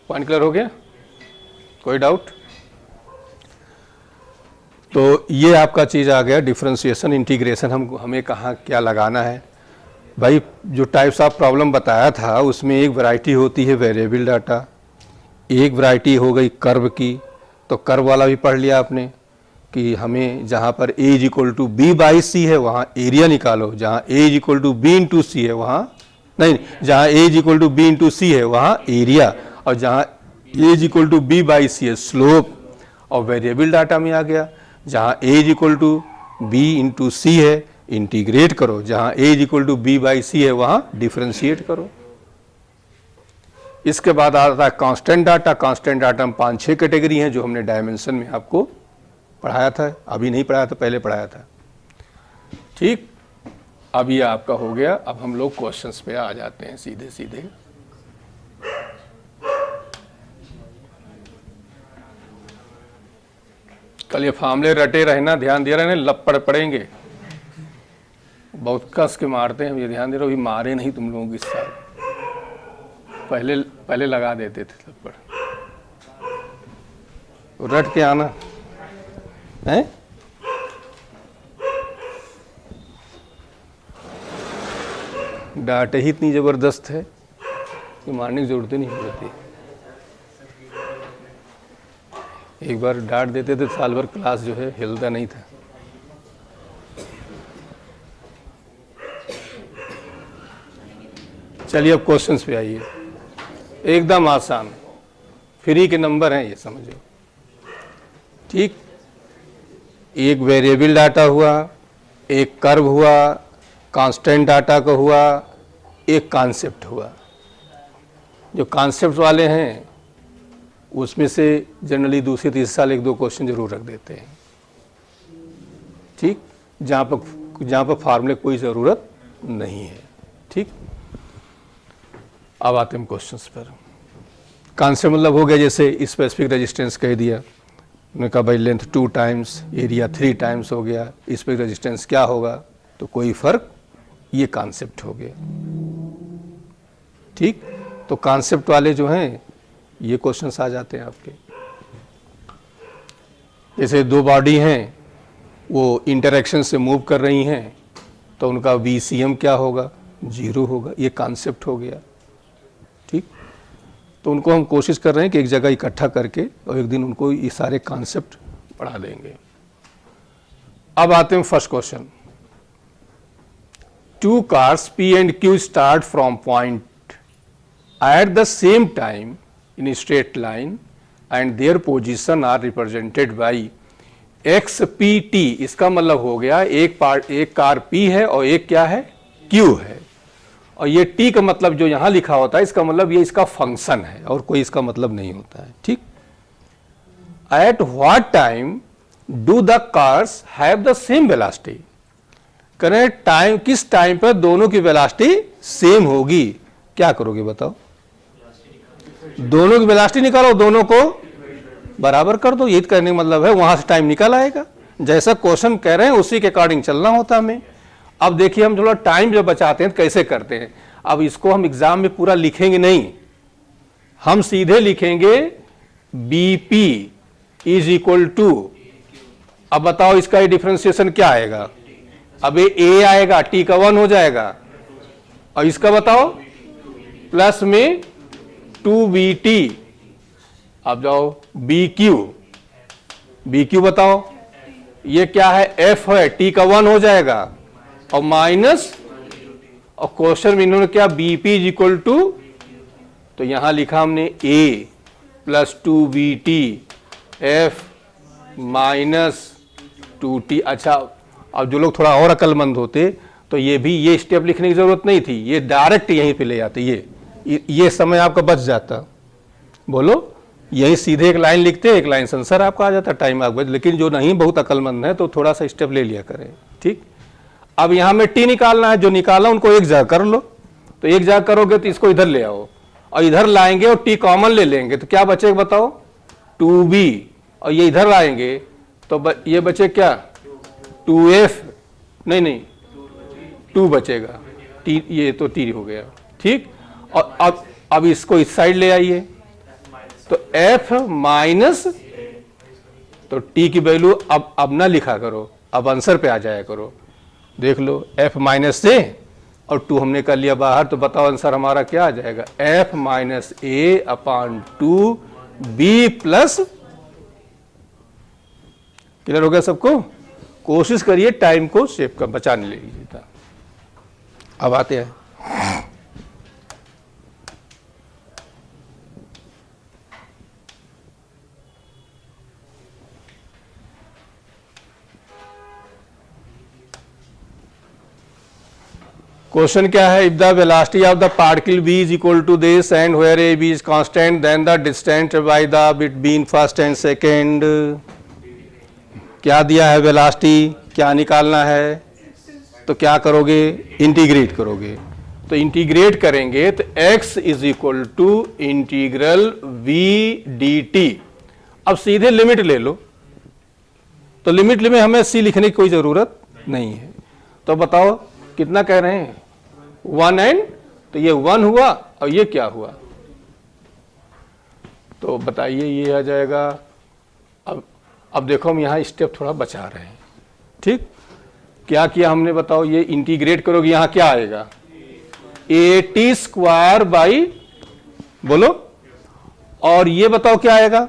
पॉइंट क्लियर हो गया, कोई डाउट? तो ये आपका चीज आ गया डिफरेंशिएशन इंटीग्रेशन, हमें कहाँ क्या लगाना है। भाई जो टाइप्स ऑफ प्रॉब्लम बताया था उसमें एक वैरायटी होती है वेरिएबल डाटा, एक वैरायटी हो गई कर्व की, तो कर्व वाला भी पढ़ लिया आपने कि हमें जहाँ पर a is equal to b by c है वहाँ एरिया निकालो, जहाँ a is equal to b into c है वहाँ नहीं, जहाँ a is equal to b into c है वहाँ एरिया, और जहाँ a is equal to b by c है स्लोप। और वेरिएबल डाटा में आ गया जहाँ a is equal to b into c है इंटीग्रेट करो, जहाँ a is equal to b by c है वहाँ डिफ्रेंशिएट करो। इसके बाद आता है कांस्टेंट डाटा। कांस्टेंट डाटा में 5-6 कैटेगरी हैं जो हमने डायमेंशन में आपको पढ़ाया था, अभी नहीं पढ़ाया था, पहले पढ़ाया था। ठीक, अब ये आपका हो गया। अब हम लोग क्वेश्चंस पे आ जाते हैं सीधे सीधे। कल ये फार्मूले रटे रहना, ध्यान दे रहे हैं, लपड़ पड़ेंगे, बहुत कस के मारते हैं, ये ध्यान दे रहे हो, मारे नहीं तुम लोगों की साल, पहले लगा देते थे लपड़, रट के आना है। डांट ही इतनी जबरदस्त है कि मारने की जरूरत ही नहीं पड़ती। एक बार डांट देते थे साल भर क्लास जो है हिलता नहीं था। चलिए अब क्वेश्चंस पे आइए, एकदम आसान, फ्री के नंबर हैं ये समझो। ठीक, एक वेरिएबल डाटा हुआ, एक कर्व हुआ, कांस्टेंट डाटा का हुआ, एक कॉन्सेप्ट हुआ। जो कॉन्सेप्ट वाले हैं उसमें से जनरली दूसरे तीसरे साल 1-2 क्वेश्चन जरूर रख देते हैं। ठीक, जहाँ पर फार्मूले की कोई ज़रूरत नहीं है। ठीक, अब आते हैं क्वेश्चंस पर। कॉन्सेप्ट मतलब हो गया जैसे स्पेसिफिक रेजिस्टेंस कह दिया, उन्होंने कहा भाई लेंथ 2 टाइम्स, एरिया 3 टाइम्स हो गया, स्पेसिफिक रेजिस्टेंस क्या होगा, तो कोई फर्क, ये कॉन्सेप्ट हो गया। ठीक, तो कॉन्सेप्ट वाले जो हैं ये क्वेश्चंस आ जाते हैं आपके। जैसे 2 बॉडी हैं, वो इंटरेक्शन से मूव कर रही हैं, तो उनका VCM क्या होगा, 0 होगा, ये कॉन्सेप्ट हो गया। ठीक, तो उनको हम कोशिश कर रहे हैं कि एक जगह इकट्ठा करके और एक दिन उनको ये सारे कॉन्सेप्ट पढ़ा देंगे। अब आते हैं first question. 2 cars P and Q start from point at the same time in a straight line and their position are represented by XPT। इसका मतलब हो गया एक कार P है और एक क्या है, Q है, और ये T का मतलब जो यहाँ लिखा होता है इसका मतलब ये इसका फंक्शन है और कोई इसका मतलब नहीं होता है। ठीक, at what time do the cars have the same velocity. करें टाइम, किस टाइम पर दोनों की वेलोसिटी सेम होगी, क्या करोगे बताओ, दोनों की वेलोसिटी निकालो, दोनों को बराबर कर दो। ये करने का मतलब है वहां से टाइम निकल आएगा, जैसा क्वेश्चन कह रहे हैं उसी के अकॉर्डिंग चलना होता हमें। अब देखिए हम थोड़ा टाइम जब बचाते हैं तो कैसे करते हैं। अब इसको हम एग्जाम में पूरा लिखेंगे नहीं, हम सीधे लिखेंगे BP इज इक्वल टू, अब बताओ इसका ये डिफरेंशिएशन क्या आएगा, अब ये A आएगा, T का 1 हो जाएगा, और इसका बताओ प्लस में 2BT। अब जाओ BQ बताओ, ये क्या है, F है, T का 1 हो जाएगा, और माइनस, और क्वेश्चन में इन्होंने क्या BP इज इक्वल टू, तो यहां लिखा हमने A plus 2BT F minus 2T। अच्छा, अब जो लोग थोड़ा और अक्लमंद होते तो ये स्टेप लिखने की जरूरत नहीं थी, ये डायरेक्ट यहीं पे ले आते, ये समय आपका बच जाता। बोलो, यही सीधे एक लाइन लिखते, एक लाइन आंसर आपका आ जाता, टाइम आपका। लेकिन जो नहीं बहुत अक्लमंद है तो थोड़ा सा स्टेप ले लिया करें। ठीक, अब यहां में T निकालना है, जो निकाला उनको एक जगह कर लो, तो एक जगह करोगे तो इसको इधर ले आओ और इधर लाएंगे और T कॉमन ले लेंगे, तो क्या बचेगा बताओ, 2B, और ये इधर लाएंगे तो ये बचे क्या, 2F, नहीं 2 बचेगा, T, ये तो T हो गया। ठीक, और अब इसको इस साइड ले आइए, तो F माइनस, तो T की वैल्यू अब ना लिखा करो, अब आंसर पे आ जाया करो। देख लो, F माइनस से और 2 हमने कर लिया बाहर, तो बताओ आंसर हमारा क्या आ जाएगा, f माइनस ए अपॉन 2 बी प्लस। क्लियर हो गया सबको? कोशिश करिए टाइम को सेव कर बचाने लीजिए। अब आते हैं क्वेश्चन क्या है, if the velocity of the particle v is equal to this and where a b is constant then the distance by the between first and second. क्या दिया है वेलोसिटी, क्या निकालना है, तो क्या करोगे, इंटीग्रेट करोगे। तो इंटीग्रेट करेंगे तो x is equal to integral v dt। अब सीधे लिमिट ले लो, तो लिमिट में हमें c लिखने की कोई जरूरत नहीं है। तो बताओ कितना कह रहे हैं, 1 एंड, तो ये 1 हुआ और ये क्या हुआ, तो बताइए ये आ जाएगा। अब देखो हम यहाँ स्टेप थोड़ा बचा रहे हैं, ठीक। क्या किया हमने, बताओ, ये इंटीग्रेट करोगे यहाँ क्या आएगा, 80 स्क्वायर बाई, बोलो, और ये बताओ क्या आएगा,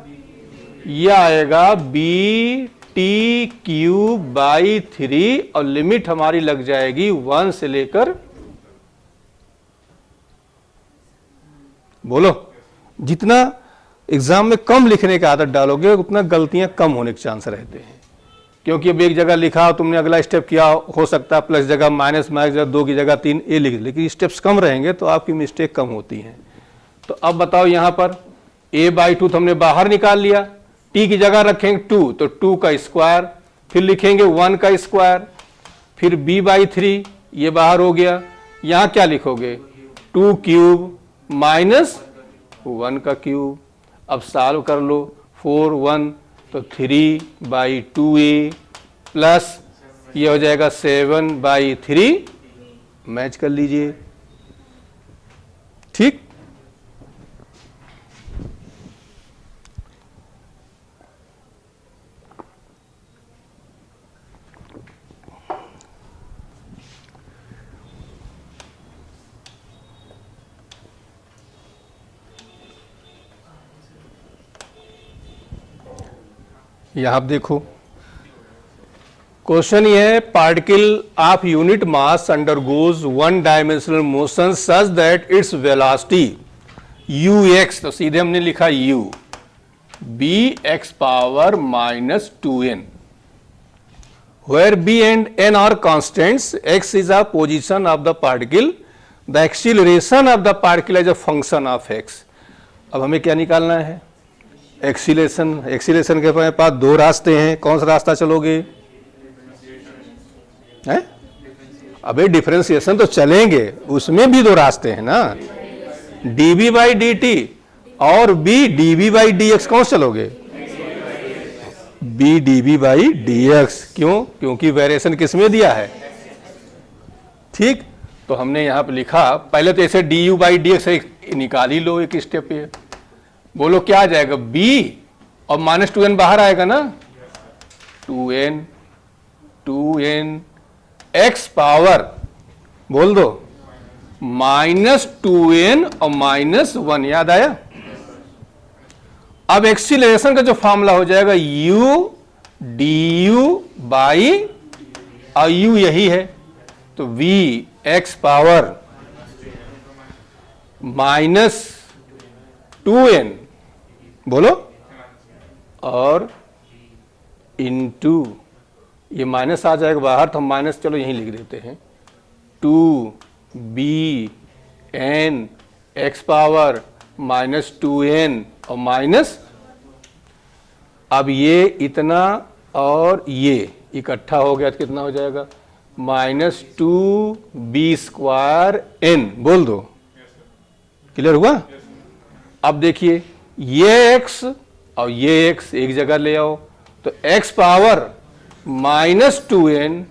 ये आएगा बी टी क्यूब बाई 3, और लिमिट हमारी लग जाएगी 1 से लेकर, बोलो, जितना एग्जाम में कम लिखने का आदत डालोगे उतना गलतियां कम होने के चांस रहते हैं। क्योंकि अब एक जगह लिखा, तुमने अगला स्टेप किया, हो सकता है प्लस जगह माइनस, माइनस जगह 2 की जगह 3 ए लिख, लेकिन स्टेप्स कम रहेंगे तो आपकी मिस्टेक कम होती हैं। तो अब बताओ यहाँ पर a बाई 2 तो हमने बाहर निकाल लिया, t की जगह रखेंगे 2, तो 2 का स्क्वायर, फिर लिखेंगे 1 का स्क्वायर, फिर b बाई 3, ये बाहर हो गया, यहाँ क्या लिखोगे, 2 क्यूब माइनस 1 का क्यूब। अब सॉल्व कर लो, 4 1, तो 3 बाई 2a प्लस ये हो जाएगा 7 बाई 3, मैच कर लीजिए, ठीक। यहां आप देखो क्वेश्चन ये है, particle of unit mass undergoes 1 dimensional motion such that its velocity ux, तो सीधे हमने लिखा u, bx power minus 2n, where b and n are constants, x is a position of the particle, the acceleration of the particle is a function of x। अब हमें क्या निकालना है, acceleration. Acceleration के पास 2 रास्ते हैं, कौन सा रास्ता चलोगे, है? अबे डिफरेंशिएशन तो चलेंगे, उसमें भी 2 रास्ते हैं ना, dv बाई dt और b dv बाई dx, कौन चलोगे, b dv बाई dx। क्यों, क्योंकि वेरिएशन किसमें दिया है, ठीक। तो हमने यहां पर लिखा, पहले तो ऐसे du बाई dx निकाल ही लो एक स्टेप पे, बोलो क्या आ जाएगा, b और माइनस 2n बाहर आएगा ना, 2n x पावर, बोल दो, माइनस 2n और माइनस 1, याद आया। अब एक्सीलरेशन का जो फॉर्मूला हो जाएगा u du बाई, और u यही है, तो v x power minus 2n, बोलो, और इनटू, ये माइनस आ जाएगा बाहर, तो हम माइनस चलो यहीं लिख देते हैं, 2b n x power minus 2n और माइनस, अब ये इतना और ये इकट्ठा हो गया तो कितना हो जाएगा, माइनस 2b स्क्वायर n, बोल दो, क्लियर हुआ। अब देखिए ये x और ये x एक जगह ले आओ, तो x power minus 2n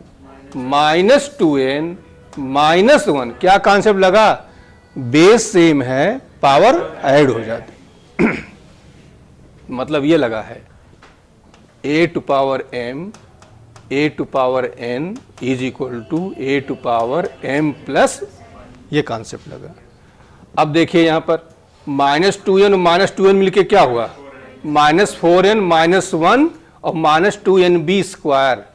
minus 2n minus 1, क्या कॉन्सेप्ट लगा, बेस सेम है, पावर ऐड हो जाती मतलब ये लगा है a to power m a to power n is equal to a to power m plus, ये कॉन्सेप्ट लगा। अब देखिए यहाँ पर -2n और -2n मिलके क्या हुआ, -4n -1 और -2nb स्क्वायर।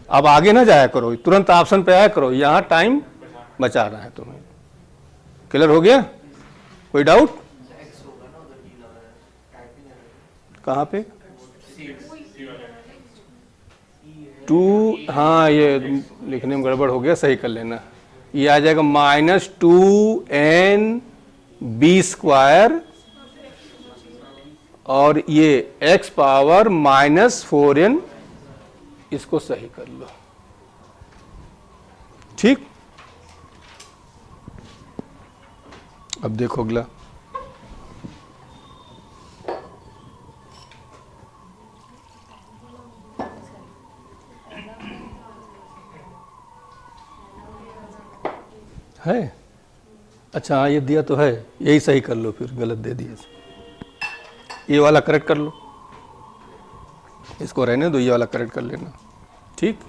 अब आगे ना जाया करो, तुरंत ऑप्शन पे आया करो, यहाँ टाइम बचाना है तुम्हें। क्लियर हो गया? कोई डाउट? कहाँ पे? 2, हाँ ये लिखने में गड़बड़ हो गया, सही कर लेना। ये आ जाएगा -2nb स्क्वायर और ये x पावर -4n, इसको सही कर लो। ठीक, अब देखो अगला। है, अच्छा हाँ ये दिया तो है, यही सही कर लो, फिर गलत दे दिए। ये वाला करेक्ट कर लो, इसको रहने दो, ये वाला करेक्ट कर लेना। ठीक,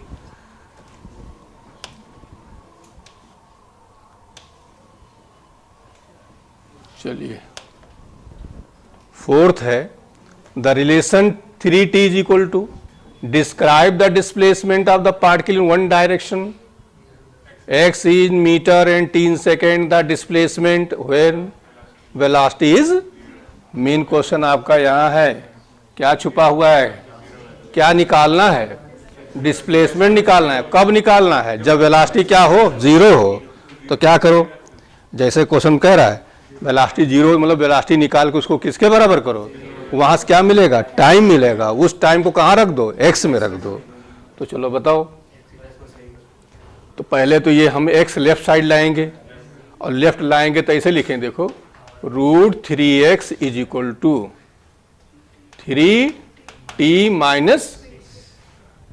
चलिए फोर्थ है, the relation 3t is equal to describe the displacement of the particle in one direction, x in meter and t in second, the displacement when velocity is। Main question आपका यहाँ है, क्या छुपा हुआ है, क्या निकालना है, डिस्प्लेसमेंट निकालना है। कब निकालना है? जब वेलोसिटी क्या हो, 0 हो। तो क्या करो, जैसे क्वेश्चन कह रहा है वेलोसिटी 0 मतलब वेलोसिटी निकाल के उसको किसके बराबर करो, वहाँ से क्या मिलेगा, टाइम मिलेगा। उस टाइम को कहाँ रख दो, x में रख दो। तो चलो बताओ, तो पहले तो ये हम x लेफ्ट साइड लाएंगे, और लेफ्ट लाएंगे तो ऐसे लिखें, देखो √3x is equal to 3t minus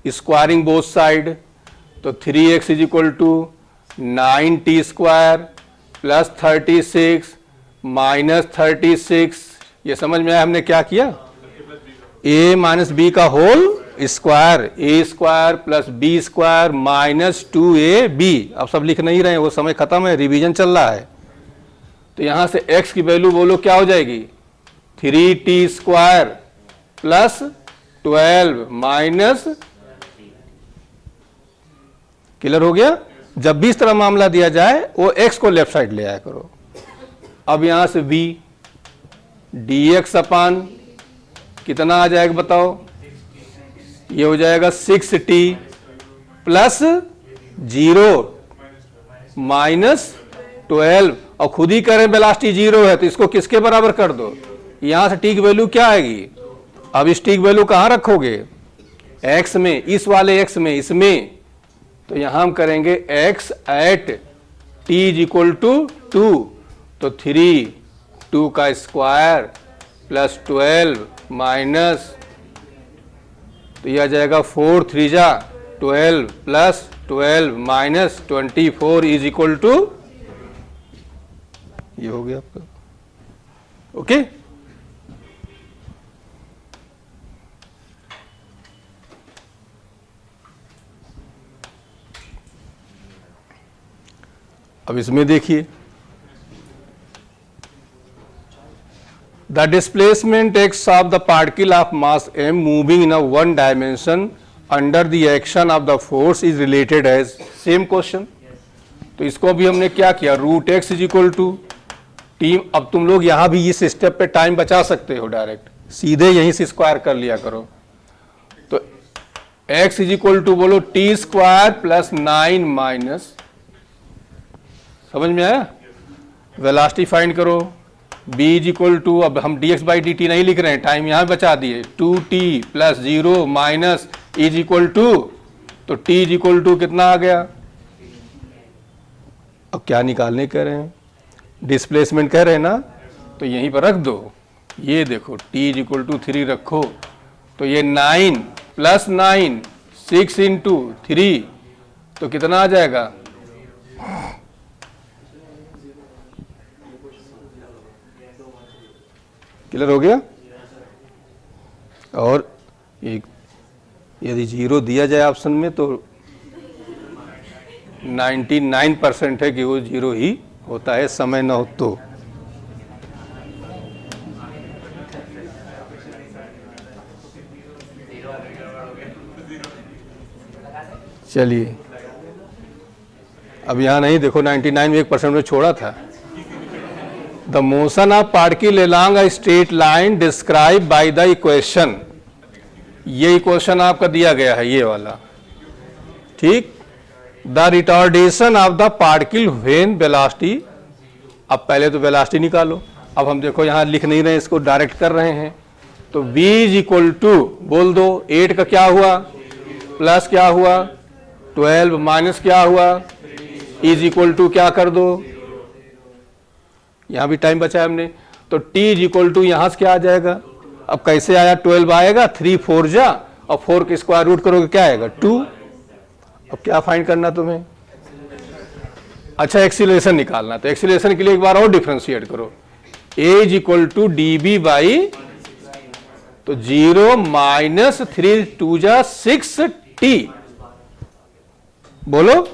squaring both side, तो 3x is equal to 9t square plus 36 minus 36। ये समझ में आया हमने क्या किया, a माइनस बी का whole square, a square plus b square minus 2ab। अब सब लिख नहीं रहे हैं, वो समय खत्म है, रिवीजन चल रहा है। तो यहां से x की वैल्यू बोलो क्या हो जाएगी, 3t square plus 12 minus, clear हो गया? जब भी इस तरह मामला दिया जाए वो x को लेफ्ट साइड ले आया करो। अब यहां से v dx अपान कितना आ जाएगा बताओ, ये हो जाएगा 6t प्लस 0 माइनस 12, और खुद ही करें वेलोसिटी 0 है तो इसको किसके बराबर कर दो, यहां से t की वैल्यू क्या आएगी। अब इस t की वैल्यू कहां रखोगे, x में, इस वाले x में, इसमें। तो यहां हम करेंगे x at t is equal to 2, तो 2 का स्क्वायर प्लस 12 माइनस, तो यह आ जाएगा 4 3 जा 12 plus 12 minus 24 is equal to, ये हो गया आपका। ओके, अब इसमें देखिए, the displacement x of the particle of mass m moving in a one dimension under the action of the force is related as, same question. तो इसको भी हमने क्या किया, √x is equal to team. अब तुम लोग यहां भी इस स्टेप पे टाइम बचा सकते हो, डायरेक्ट सीधे यहीं से स्क्वायर कर लिया करो। तो x इज इक्वल टू बोलो t स्क्वायर प्लस 9 माइनस, समझ में आया, वेलोसिटी फाइंड करो। b इज इक्वल टू, अब हम dx बाई dt नहीं लिख रहे हैं, टाइम यहां बचा दिए, 2t plus 0 minus is equal to, तो t इज इक्वल टू कितना आ गया। अब क्या निकालने कह रहे हैं, डिस्प्लेसमेंट कह रहे हैं ना, तो यहीं पर रख दो। ये देखो t इज इक्वल टू 3 रखो, तो ये 9 प्लस 9 6 इंटू 3, तो कितना आ जाएगा, क्लियर हो गया। और यदि 0 दिया जाए ऑप्शन में तो 99% है कि वो 0 ही होता है, समय न हो तो। चलिए अब यहाँ नहीं, देखो 99 में 1% में छोड़ा था। The motion of particle along a straight line describe by the equation, ये इक्वेशन आपका दिया गया है, ये वाला, ठीक। The retardation of the particle when velocity, अब पहले तो वेलोसिटी निकालो। अब हम देखो यहाँ लिख नहीं रहे हैं, इसको डायरेक्ट कर रहे हैं। तो v इज इक्वल टू, बोल दो 8 का क्या हुआ प्लस क्या हुआ 12 माइनस क्या हुआ, इज इक्वल टू क्या कर दो, यहां भी टाइम बचा है हमने। तो t इज इक्वल टू यहां से क्या आ जाएगा, अब कैसे आया, 12 आएगा, 3 4 जा और 4 के स्क्वायर रूट करोगे क्या आएगा 2। अब क्या फाइंड करना तुम्हें, अच्छा एक्सीलरेशन निकालना। तो एक्सीलरेशन के लिए एक बार और डिफरेंशिएट करो, a is equal to d b by, तो 0 माइनस 3 2 जा 6t, बोलो।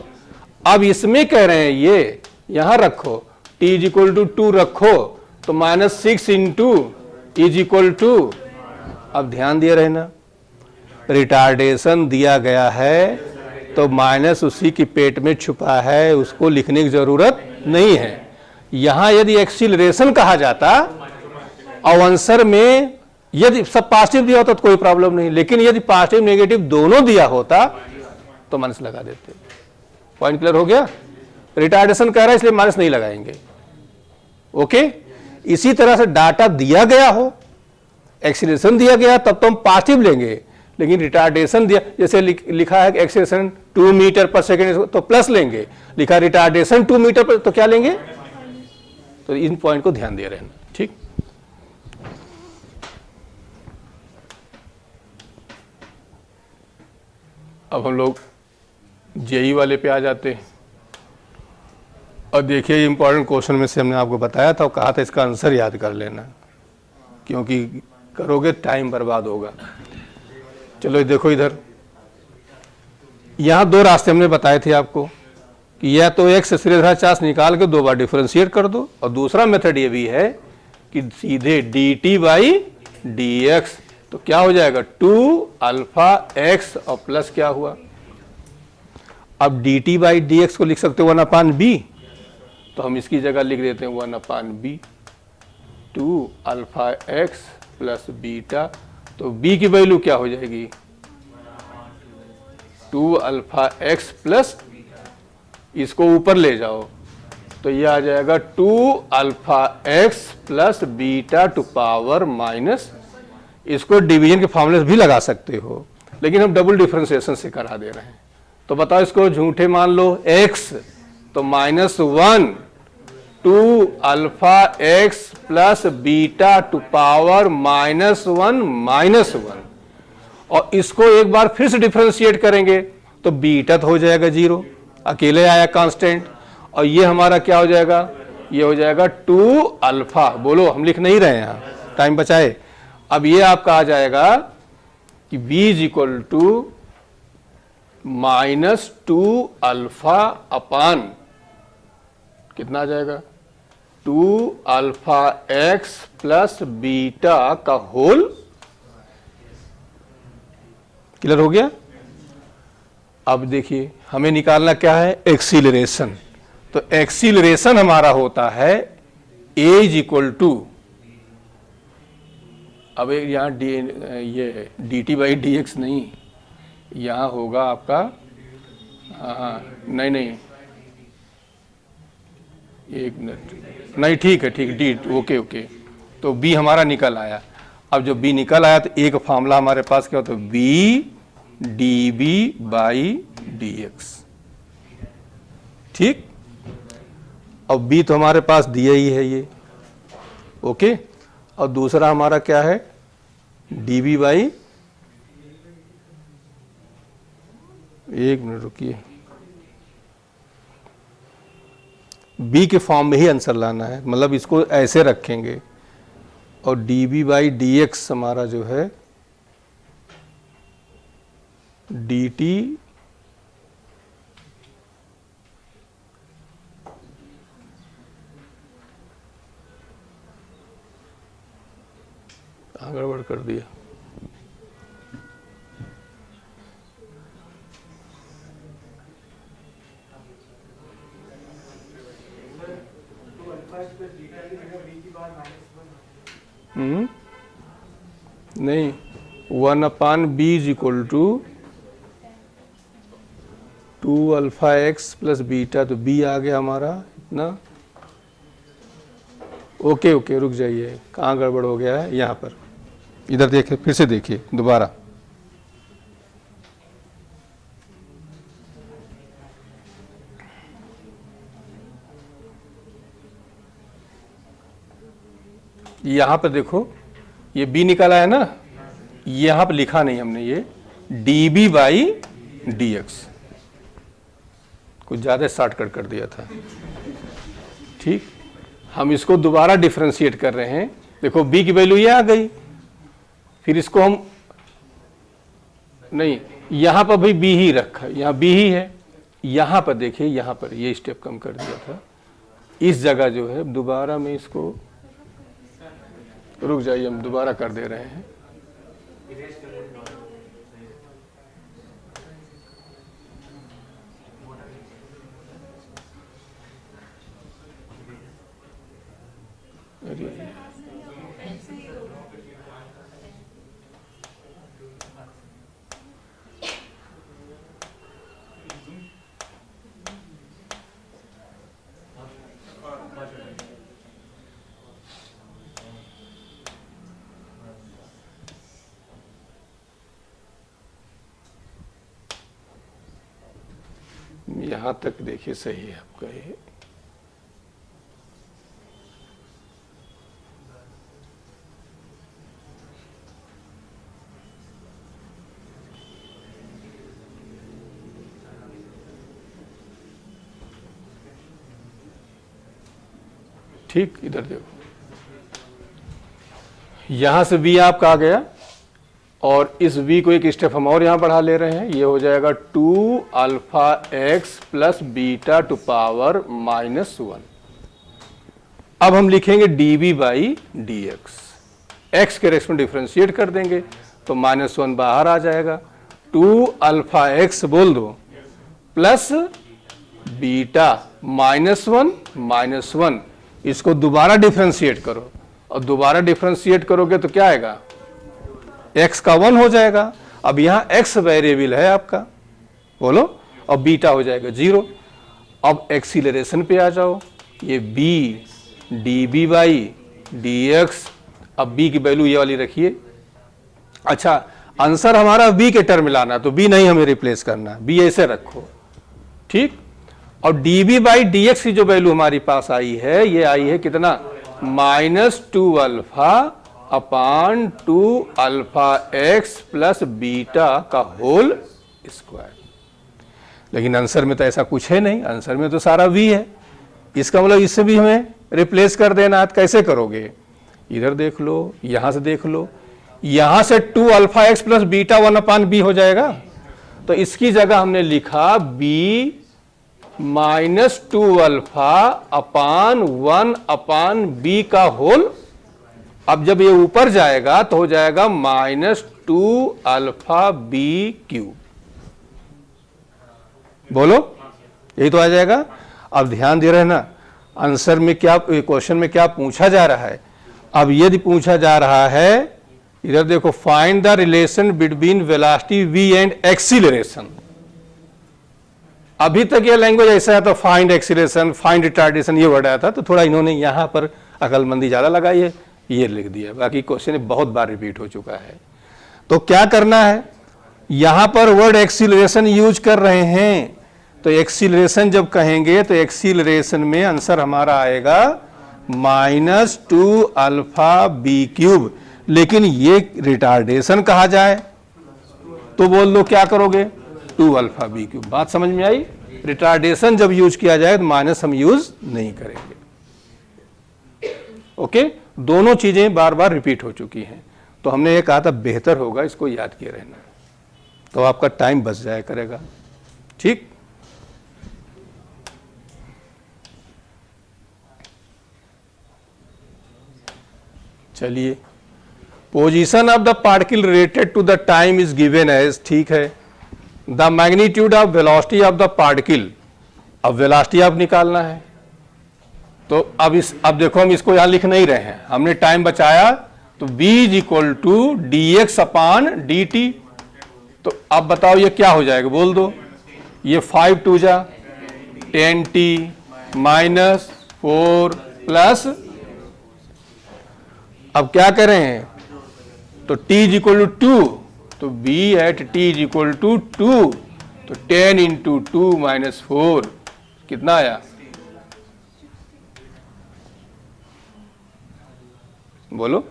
अब इसमें कह रहे हैं ये यहां रखो, t इज इक्वल टू 2 रखो, तो -6 इंटू इज इक्वल टू, अब ध्यान दिए रहना, रिटार्डेशन दिया गया है तो माइनस उसी की पेट में छुपा है, उसको लिखने की जरूरत नहीं है। यहां यदि एक्सीलरेशन कहा जाता और आंसर में यदि सब पॉजिटिव दिया होता तो कोई प्रॉब्लम नहीं, लेकिन यदि पॉजिटिव नेगेटिव दोनों दिया होता तो माइनस लगा देते। पॉइंट क्लियर हो गया, रिटार्डेशन कह रहा है इसलिए माइनस नहीं लगाएंगे, ओके। इसी तरह से डाटा दिया गया हो, एक्सीलरेशन दिया गया तब तो हम पॉजिटिव लेंगे, लेकिन रिटार्डेशन दिया, जैसे लिखा है एक्सीलरेशन 2 मीटर पर सेकेंड तो प्लस लेंगे, लिखा रिटार्डेशन 2 मीटर पर तो क्या लेंगे। तो इन पॉइंट को ध्यान दे रहना, ठीक। अब हम लोग जेई वाले पे आ जाते हैं। और देखिए इंपॉर्टेंट क्वेश्चन में से हमने आपको बताया था और कहा था इसका आंसर याद कर लेना, क्योंकि करोगे टाइम बर्बाद होगा। चलो देखो इधर, यहाँ 2 रास्ते हमने बताए थे आपको कि या तो x श्रेणीधर चार्ज निकाल के 2 बार डिफरेंशिएट कर दो, और दूसरा मेथड ये भी है कि सीधे dt बाई dx, तो क्या हो जाएगा 2 अल्फा x और प्लस क्या हुआ। अब dt बाई dx को लिख सकते हो 1/b, तो हम इसकी जगह लिख देते हैं 1/b, 2 alpha x plus beta, तो b की वैल्यू क्या हो जाएगी 2 अल्फा x प्लस, इसको ऊपर ले जाओ तो ये आ जाएगा 2 alpha x plus beta two power minus, इसको डिवीजन के फॉर्मूले भी लगा सकते हो, लेकिन हम डबल डिफरेंशिएशन से करा दे रहे हैं। तो बताओ इसको झूठे मान लो x, तो -1 2 alpha x plus beta two power -1, और इसको एक बार फिर से डिफरेंशिएट करेंगे तो बीटा तो हो जाएगा 0, अकेले आया कांस्टेंट, और ये हमारा क्या हो जाएगा, ये हो जाएगा 2 अल्फा, बोलो हम लिख नहीं रहे हैं यहाँ, टाइम बचाए। अब ये आपका आ जाएगा कि v is equal to -2 alpha upon कितना आ जाएगा 2 अल्फा x प्लस बीटा का होल, क्लियर हो गया। अब देखिए हमें निकालना क्या है, एक्सीलरेशन। तो एक्सीलरेशन हमारा होता है a इज इक्वल टू, अब यहाँ ये dt बाई dx नहीं, यहाँ होगा आपका नहीं एक मिनट, नहीं ठीक है डी, ओके। तो b हमारा निकल आया। अब जो b निकल आया तो एक फॉर्मूला हमारे पास क्या होता है, b db बाई dx, ठीक। अब b तो हमारे पास दिया ही है ये, ओके। और दूसरा हमारा क्या है db बाई, एक मिनट रुकिए, b के फॉर्म में ही आंसर लाना है, मतलब इसको ऐसे रखेंगे, और db बाई dx हमारा जो है डी टी गड़बड़ कर दिया। नहीं, 1/b is equal to 2 alpha x plus beta, तो b आ गया हमारा इतना। ओके ओके, रुक जाइए, कहाँ गड़बड़ हो गया है? यहाँ पर, इधर देखिए, फिर से देखिए दोबारा। यहाँ पर देखो, ये b निकाला है ना, यहाँ पर लिखा नहीं हमने ये db बाई dx, कुछ ज़्यादा शॉर्टकट कर दिया था। ठीक, हम इसको दोबारा डिफरेंशिएट कर रहे हैं। देखो b की वैल्यू ये आ गई, फिर इसको हम नहीं, यहाँ पर भी b ही रखा, यहाँ b ही है। यहाँ पर देखिए, यहाँ पर ये स्टेप कम कर दिया था, इस जगह जो है दोबारा में इसको, रुक जाइए, हम दोबारा कर दे रहे हैं। यहाँ तक देखिए, सही है आपका ये। ठीक, इधर देखो, यहां से v आपका आ गया, और इस v को एक स्टेप हम और यहां बढ़ा ले रहे हैं। ये हो जाएगा 2 alpha x plus beta two power -1। अब हम लिखेंगे db बाई dx, x के रेस्पेक्ट में डिफरेंशिएट कर देंगे तो -1 बाहर आ जाएगा। 2 अल्फा एक्स बोल दो प्लस बीटा -1, इसको दोबारा डिफरेंशिएट करो, और दोबारा डिफरेंशिएट करोगे तो क्या आएगा? x का 1 हो जाएगा। अब यहाँ x वेरिएबल है आपका, बोलो, और बीटा हो जाएगा 0। अब एक्सीलरेशन पे आ जाओ, ये b db बाई dx, अब b की वैल्यू ये वाली रखिए। अच्छा, आंसर हमारा b के टर्म में लाना, तो b नहीं हमें रिप्लेस करना, b ऐसे रखो। ठीक, और db बाई dx की जो वैल्यू हमारी पास आई है, ये आई है कितना? -2 अल्फा अपान 2 अल्फा एक्स प्लस बीटा का होल स्क्वायर। लेकिन आंसर में तो ऐसा कुछ है नहीं, आंसर में तो सारा v है। इसका मतलब इससे भी हमें रिप्लेस कर देना है। कैसे करोगे? इधर देख लो, यहां से देख लो, यहां से 2 अल्फा एक्स प्लस बीटा 1 अपान बी हो जाएगा, तो इसकी जगह हमने लिखा b -2 अल्फा अपान 1 अपान बी का होल। अब जब ये ऊपर जाएगा तो हो जाएगा -2 अल्फा बी क्यूब। बोलो, यही तो आ जाएगा। अब ध्यान दे रहे हैं ना, आंसर में क्या, क्वेश्चन में क्या पूछा जा रहा है? अब यदि पूछा जा रहा है, इधर देखो, find the relation between velocity v and acceleration. अभी तक ये लैंग्वेज ऐसा है, तो फाइंड एक्सीलरेशन, फाइंड रिटार्डेशन, ये वर्ड आया था, तो थोड़ा इन्होंने यहां पर अकलमंदी ज्यादा लगाई है, ये लिख दिया। बाकी क्वेश्चन बहुत बार रिपीट हो चुका है। तो क्या करना है, यहां पर वर्ड एक्सीलरेशन यूज कर रहे हैं, तो एक्सीलरेशन जब कहेंगे तो एक्सीलरेशन में आंसर हमारा आएगा -2 अल्फा बी क्यूब। लेकिन ये रिटार्डेशन कहा जाए तो बोल दो क्या करोगे? 2 अल्फा बी क्यूब। बात समझ में आई? रिटार्डेशन जब यूज किया जाए तो माइनस हम यूज नहीं करेंगे। ओके, दोनों चीजें बार बार रिपीट हो चुकी हैं, तो हमने ये कहा था बेहतर होगा इसको याद किए रहना। तो आपका टाइम बच जाया करेगा। ठीक, चलिए, position of the particle related to the time is given as, ठीक है, the magnitude of velocity of the particle, अब वेलोसिटी आप निकालना है। तो अब देखो हम इसको यहां लिख नहीं रहे हैं, हमने टाइम बचाया, तो v is equal to dx upon dt। तो अब बताओ ये क्या हो जाएगा, बोल दो। ये 5 2 जा 10t माइनस 4 प्लस, अब क्या करें, तो t इज इक्वल टू 2, तो b at t is equal to 2, तो 10 इंटू 2 माइनस 4 कितना आया, बोलो।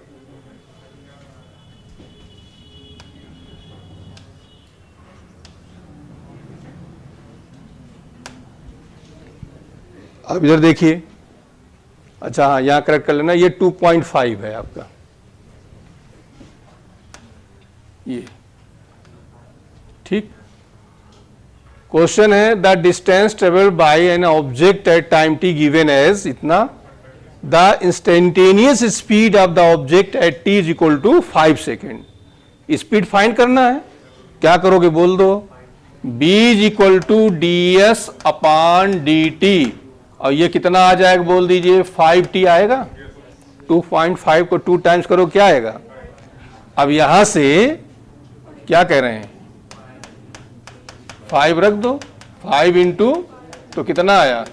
अब इधर देखिए, अच्छा हाँ यहां करेक्ट कर लेना, ये 2.5 है आपका, ये ठीक। क्वेश्चन है the distance travelled by an object at time t given as इतना, the instantaneous speed of the object at t is equal to 5 second. Speed find करना है, क्या करोगे बोल दो, b is equal to d s upon d t, और ये कितना आ जाएगा बोल दीजिए, 5t आएगा। 2.5 को 2 टाइम्स करो क्या आएगा। अब यहां से क्या कह रहे हैं, 5 रख दो, 5 इंटू तो कितना आया,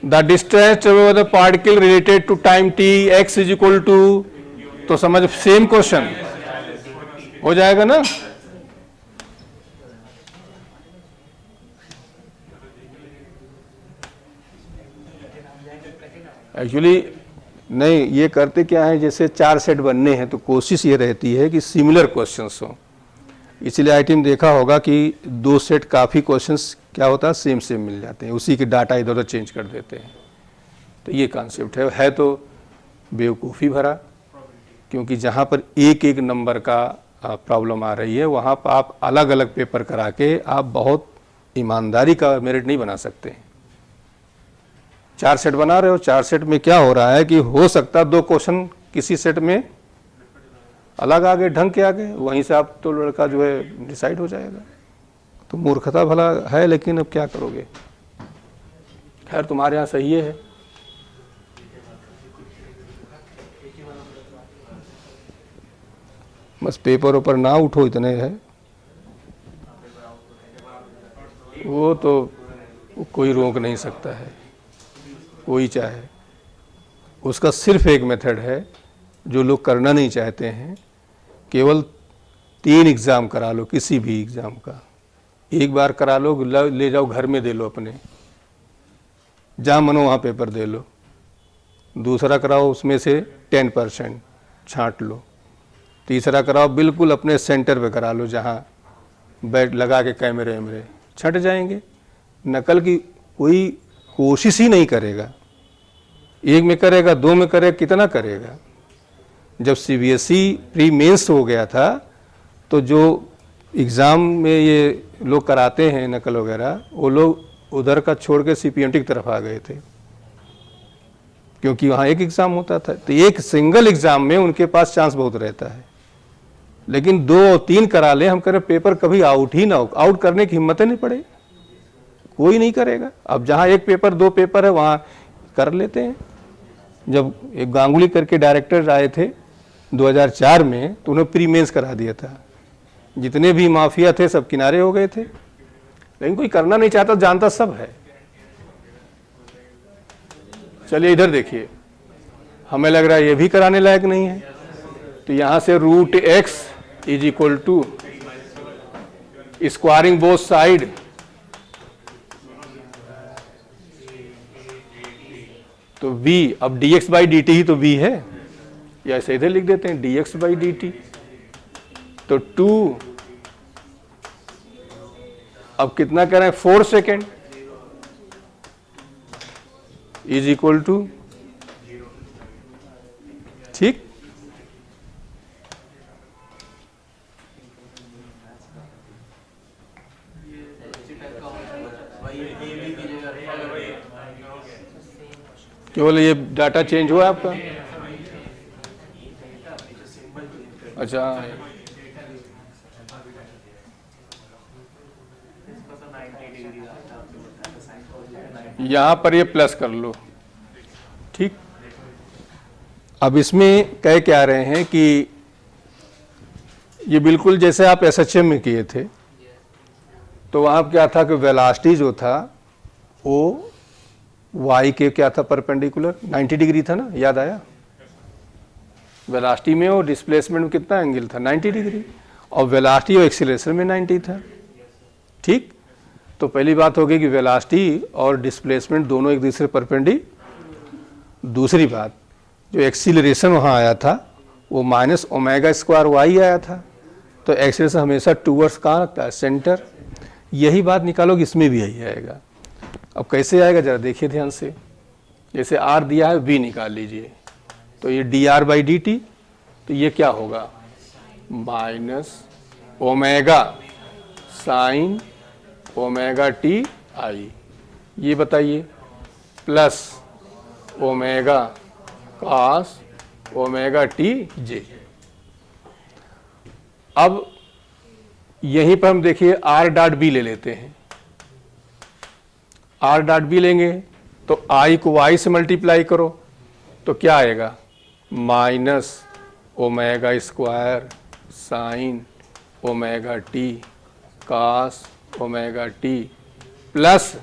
the distance over the particle related to time t x is equal to, तो समझ सेम क्वेश्चन हो जाएगा ना। एक्चुअली नहीं, ये करते क्या है, जैसे 4 सेट बनने हैं तो कोशिश ये रहती है कि सिमिलर क्वेश्चंस हो, इसलिए आई टीम देखा होगा कि 2 सेट काफ़ी क्वेश्चंस क्या होता है, सेम सेम मिल जाते हैं, उसी के डाटा इधर उधर चेंज कर देते हैं। तो ये कॉन्सेप्ट है तो बेवकूफ़ी भरा, क्योंकि जहाँ पर एक एक नंबर का प्रॉब्लम आ रही है वहाँ पर आप अलग अलग पेपर करा के आप बहुत ईमानदारी का मेरिट नहीं बना सकते। 4 सेट बना रहे हो, 4 सेट में क्या हो रहा है कि हो सकता है 2 क्वेश्चन किसी सेट में अलग आ गए, ढंग के आ गए, वहीं से आप तो लड़का जो है डिसाइड हो जाएगा। तो मूर्खता भला है, लेकिन अब क्या करोगे, खैर तुम्हारे यहाँ सही है। बस पेपर ऊपर ना उठो इतने है, वो तो कोई रोक नहीं सकता है, कोई चाहे। उसका सिर्फ एक मेथड है जो लोग करना नहीं चाहते हैं, केवल 3 एग्ज़ाम करा लो किसी भी एग्ज़ाम का, एक बार करा लो, ले जाओ घर में दे लो अपने, जहाँ मनो वहाँ पेपर दे लो। दूसरा कराओ, उसमें से 10% छांट लो। तीसरा कराओ बिल्कुल अपने सेंटर पे करा लो, जहाँ बैठ लगा के कैमरे वैमरे, छट जाएंगे। नकल की कोई कोशिश ही नहीं करेगा, एक में करेगा, 2 में करेगा, कितना करेगा। जब सीबीएसई प्री मेंस हो गया था तो जो एग्ज़ाम में ये लोग कराते हैं नकल वगैरह, वो लोग उधर का छोड़ के सीपीएमटी की तरफ आ गए थे, क्योंकि वहाँ एक एग्ज़ाम होता था। तो एक सिंगल एग्ज़ाम में उनके पास चांस बहुत रहता है, लेकिन 2 और 3 करा ले, हम करें पेपर कभी आउट ही ना हो, आउट करने की हिम्मत ही नहीं पड़े, कोई नहीं करेगा। अब जहाँ 1 पेपर 2 पेपर है वहाँ कर लेते हैं। जब एक गांगुली करके डायरेक्टर आए थे 2004 में, तो उन्होंने प्री मेंस करा दिया था, जितने भी माफिया थे सब किनारे हो गए थे, लेकिन कोई करना नहीं चाहता, जानता सब है। चलिए इधर देखिए, हमें लग रहा है ये भी कराने लायक नहीं है, तो यहां से root x is equal to squaring both side, तो v, अब dx बाई डी टी ही तो v है, या ऐसे इधर लिख देते हैं dx बाई डी टी, तो 2, अब कितना कह रहे हैं, 4 सेकेंड इज इक्वल टू, ठीक, केवल ये डाटा चेंज हुआ आपका। अच्छा, यहां पर ये प्लस कर लो, ठीक। अब इसमें कह क्या रहे हैं कि ये बिल्कुल जैसे आप एसएचएम में किए थे, तो वहां क्या था कि वेलोसिटी जो था वो वाई के क्या था, परपेंडिकुलर 90 डिग्री था ना, याद आया। वेलोसिटी में और डिस्प्लेसमेंट में कितना एंगल था, 90 डिग्री, और वेलोसिटी और एक्सीलरेशन में 90 था, ठीक। तो पहली बात होगी कि वेलोसिटी और डिस्प्लेसमेंट दोनों एक दूसरे परपेंडिकुलर। दूसरी बात, जो एक्सीलरेशन वहाँ आया था वो माइनस ओमेगा स्क्वायर वाई आया था, तो एक्सीलरेशन हमेशा टूवर्ड्स कहाँ रखता है, सेंटर। यही बात निकालोगे, इसमें भी यही आएगा। अब कैसे आएगा जरा देखिए ध्यान से। जैसे आर दिया है, वी निकाल लीजिए, तो ये d r by d t, तो ये क्या होगा, minus omega sine omega t i, ये बताइए, plus omega cos omega t j. अब यहीं पर हम देखिए आर डॉट बी ले लेते हैं। आर डॉट बी लेंगे तो आई को वाई से मल्टीप्लाई करो, तो क्या आएगा, minus omega square sine omega T cos omega T plus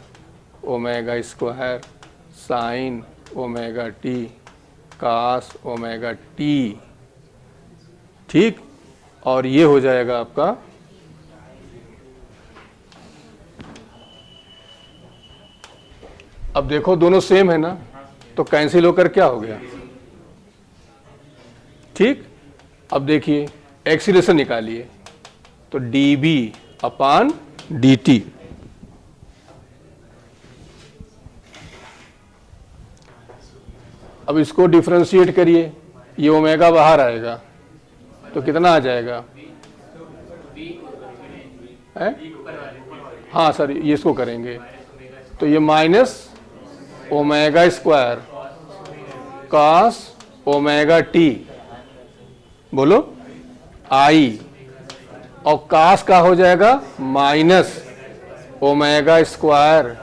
omega square sine omega T cos omega T, ठीक। और ये हो जाएगा आपका अब देखो दोनों सेम है ना, तो कैंसिल होकर क्या हो गया, ठीक। अब देखिए एक्सीलरेशन निकालिए, तो डी बी अपान डी टी, अब इसको डिफरेंशिएट करिए, ये ओमेगा बाहर आएगा तो कितना आ जाएगा, है? हाँ सर, ये इसको करेंगे तो ये minus omega square cos omega T, बोलो आई, और कॉस का हो जाएगा minus omega square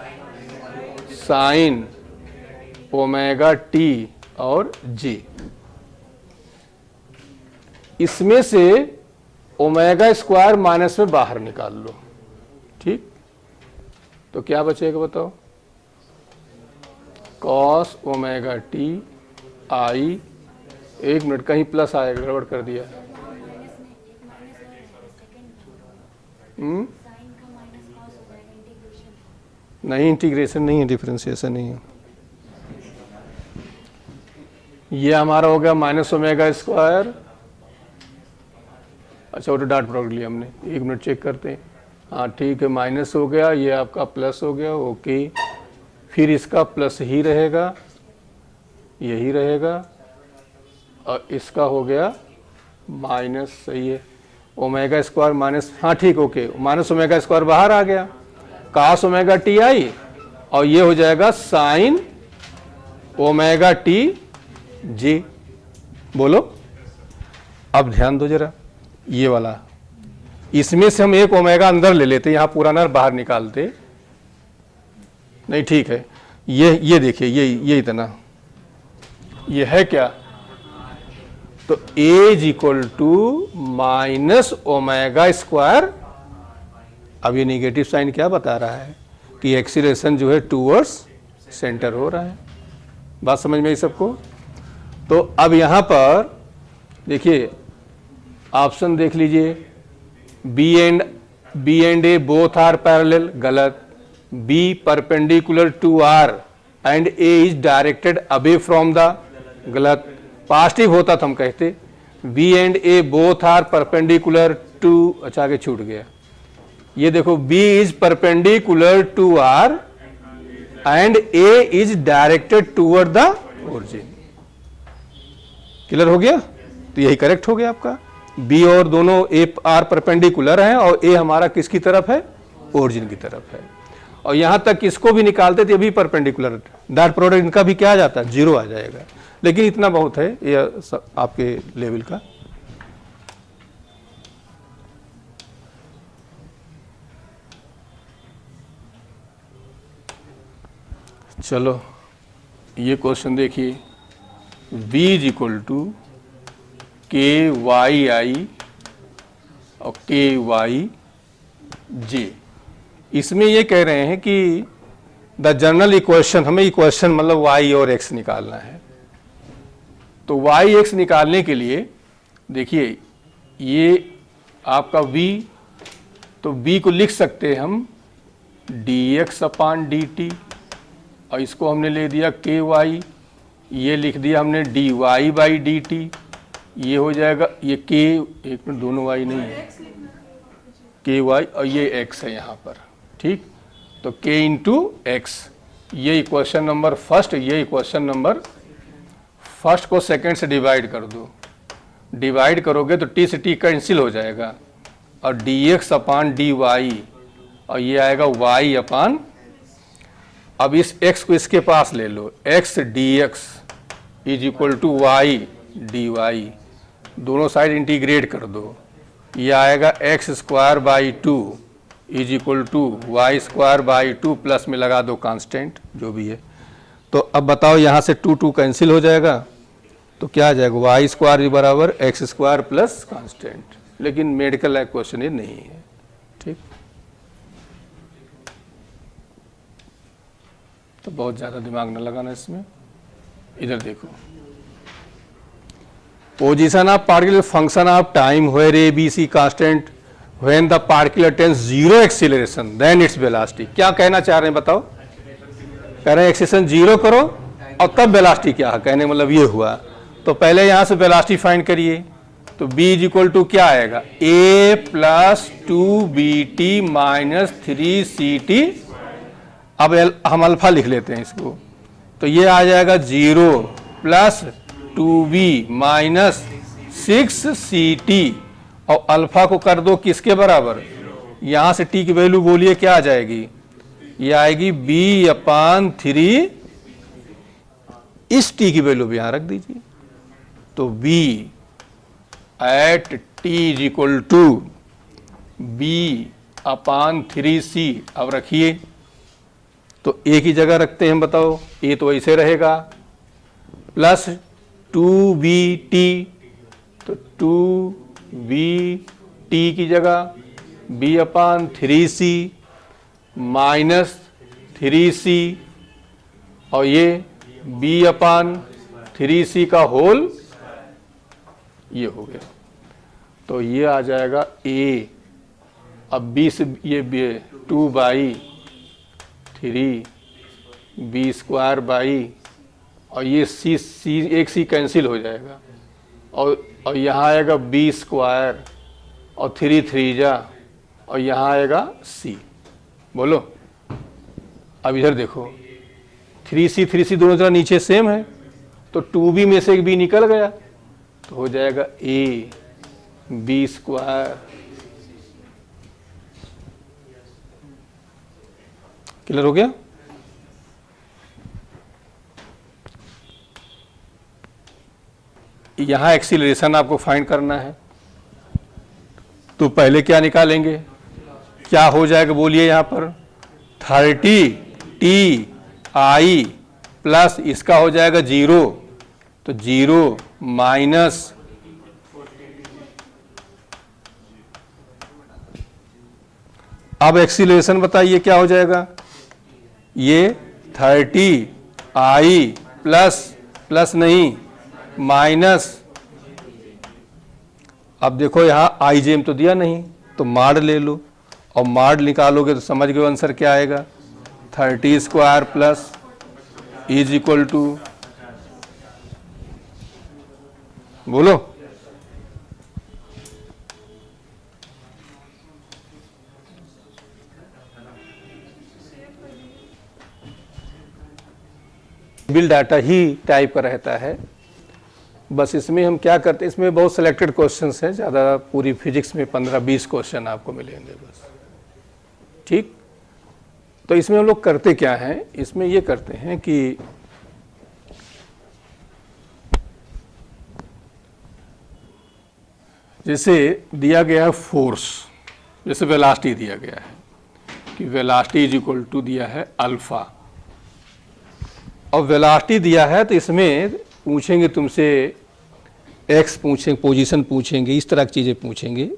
sine omega T और जी। इसमें से ओमेगा स्क्वायर माइनस में बाहर निकाल लो, ठीक। तो क्या बचेगा बताओ, कॉस ओमेगा टी आई, एक मिनट कहीं प्लस आएगा, गड़बड़ कर दिया। नहीं, इंटीग्रेशन नहीं है, डिफरेंशिएशन नहीं है। ये हमारा हो गया माइनस ओमेगा स्क्वायर, अच्छा वो तो डॉट प्रोडक्ट लिया हमने, एक मिनट चेक करते हैं। हाँ ठीक है, माइनस हो गया, ये आपका प्लस हो गया, ओके। फिर इसका प्लस ही रहेगा, यही रहेगा, और इसका हो गया माइनस, सही है। ओमेगा स्क्वायर माइनस, हाँ ठीक, ओके, माइनस ओमेगा स्क्वायर बाहर आ गया, कॉस ओमेगा टी आई, और ये हो जाएगा साइन ओमेगा टी जी। बोलो, अब ध्यान दो जरा, ये वाला, इसमें से हम एक ओमेगा अंदर ले लेते, यहां पूरा नर बाहर निकालते, नहीं ठीक है। ये देखिए, ये इतना, ये है क्या, तो a is equal to minus omega square. अब ये निगेटिव साइन क्या बता रहा है कि एक्सीलरेशन जो है टूवर्ड्स सेंटर हो रहा है। बात समझ में आई सबको। तो अब यहां पर देखिए, ऑप्शन देख लीजिए, b and a both are parallel, गलत। B perpendicular to r and a is directed away from the, गलत। पॉजिटिव होता तो हम कहते b and a both are perpendicular to, अच्छा आगे छूट गया, ये देखो B is perpendicular to R and A is directed toward the origin. Clear हो गया? तो यही करेक्ट हो गया आपका। B और दोनों A R परपेंडिकुलर हैं और A हमारा किसकी तरफ है? ओरिजिन की तरफ है। और यहां तक किसको भी निकालते थे भी परपेंडिकुलर, डॉट प्रोडक्ट इनका भी क्या आ जाता है? 0 आ जाएगा। लेकिन इतना बहुत है ये आपके लेवल का। चलो ये क्वेश्चन देखिए, V इज इक्वल टू के वाई आई और के वाई जे। इसमें ये कह रहे हैं कि द जनरल इक्वेशन, हमें इक्वेशन मतलब y और x निकालना है। तो y x निकालने के लिए देखिए ये आपका v, तो v को लिख सकते हैं हम dx अपान dt, और इसको हमने ले दिया ky, ये लिख दिया हमने dy बाई dt, ये हो जाएगा ये k, एक मिनट दोनों y नहीं है, ky और ये x है यहाँ पर, ठीक। तो k इंटू एक्स, ये इक्वेशन नंबर फर्स्ट, ये इक्वेशन नंबर फर्स्ट को सेकंड से डिवाइड कर दो, डिवाइड करोगे तो t से t कैंसिल हो जाएगा और dx अपान dy, और ये आएगा y अपान, अब इस x को इसके पास ले लो, x dx is equal to y dy, दोनों साइड इंटीग्रेट कर दो, ये आएगा x square by 2 is equal to y square by 2, plus में लगा दो कांस्टेंट जो भी है। तो अब बताओ यहाँ से 2 2 कैंसिल हो जाएगा, तो क्या आ जाएगा? वाई स्क्वायर बराबर एक्स स्क्वायर प्लस कांस्टेंट। लेकिन मेडिकल लाइक क्वेश्चन ये नहीं है, ठीक। तो बहुत ज़्यादा दिमाग न लगाना इसमें। इधर देखो, position of particular function of time where a b c constant when the particle attains zero acceleration then its velocity। क्या कहना चाह रहे हैं बताओ? कह रहे हैं एक्सेलेरेशन 0 करो और तब वेलोसिटी क्या है, कहने मतलब ये हुआ। तो पहले यहां से वेलोसिटी फाइंड करिए, तो b इज इक्वल टू क्या आएगा? a plus 2bt minus 3ct। अब हम अल्फा लिख लेते हैं इसको, तो ये आ जाएगा 0 प्लस 2b माइनस 6ct, और अल्फा को कर दो किसके बराबर? यहां से t की वैल्यू बोलिए क्या आ जाएगी? ये आएगी b अपान 3, इस t की वैल्यू भी यहां रख दीजिए, तो b at t is equal to b upon 3c। अब रखिए, तो a की जगह रखते हैं, बताओ a तो ऐसे रहेगा, प्लस 2bt, तो 2bt की जगह b upon 3c minus 3c, और ये b अपान 3c का होल, ये हो गया। तो ये आ जाएगा a, अब b से ये 2 बाई 3 b स्क्वायर बाई, और ये c एक c कैंसिल हो जाएगा, और यहाँ आएगा b स्क्वायर और 3 3 जा, और यहाँ आएगा c। बोलो अब इधर देखो, 3c दोनों तरह नीचे सेम है, तो 2b में से एक b निकल गया, तो हो जाएगा a b स्क्वायर। क्लियर हो गया? यहाँ एक्सीलरेशन आपको फाइंड करना है, तो पहले क्या निकालेंगे? क्या हो जाएगा बोलिए? यहाँ पर 30 ti प्लस इसका हो जाएगा 0, तो 0 माइनस अब एक्सीलरेशन बताइए क्या हो जाएगा? ये 30 i प्लस नहीं माइनस, अब देखो यहाँ आई जेम तो दिया नहीं, तो माड ले लो, और माड निकालोगे तो समझ गए आंसर क्या आएगा? 30 square plus is equal to, बोलो विजिबल डाटा ही टाइप का रहता है। बस इसमें हम क्या करते हैं, इसमें बहुत सिलेक्टेड क्वेश्चंस हैं, ज़्यादा पूरी फिजिक्स में 15-20 क्वेश्चन आपको मिलेंगे बस। ठीक, तो इसमें हम लोग करते क्या हैं, इसमें ये करते हैं कि जैसे दिया गया है फोर्स, जैसे वेलोसिटी दिया गया है कि वेलोसिटी इज इक्वल टू दिया है अल्फा, और वेलोसिटी दिया है तो इसमें पूछेंगे तुमसे एक्स पूछेंगे, पोजीशन पूछेंगे, इस तरह की चीज़ें पूछेंगे।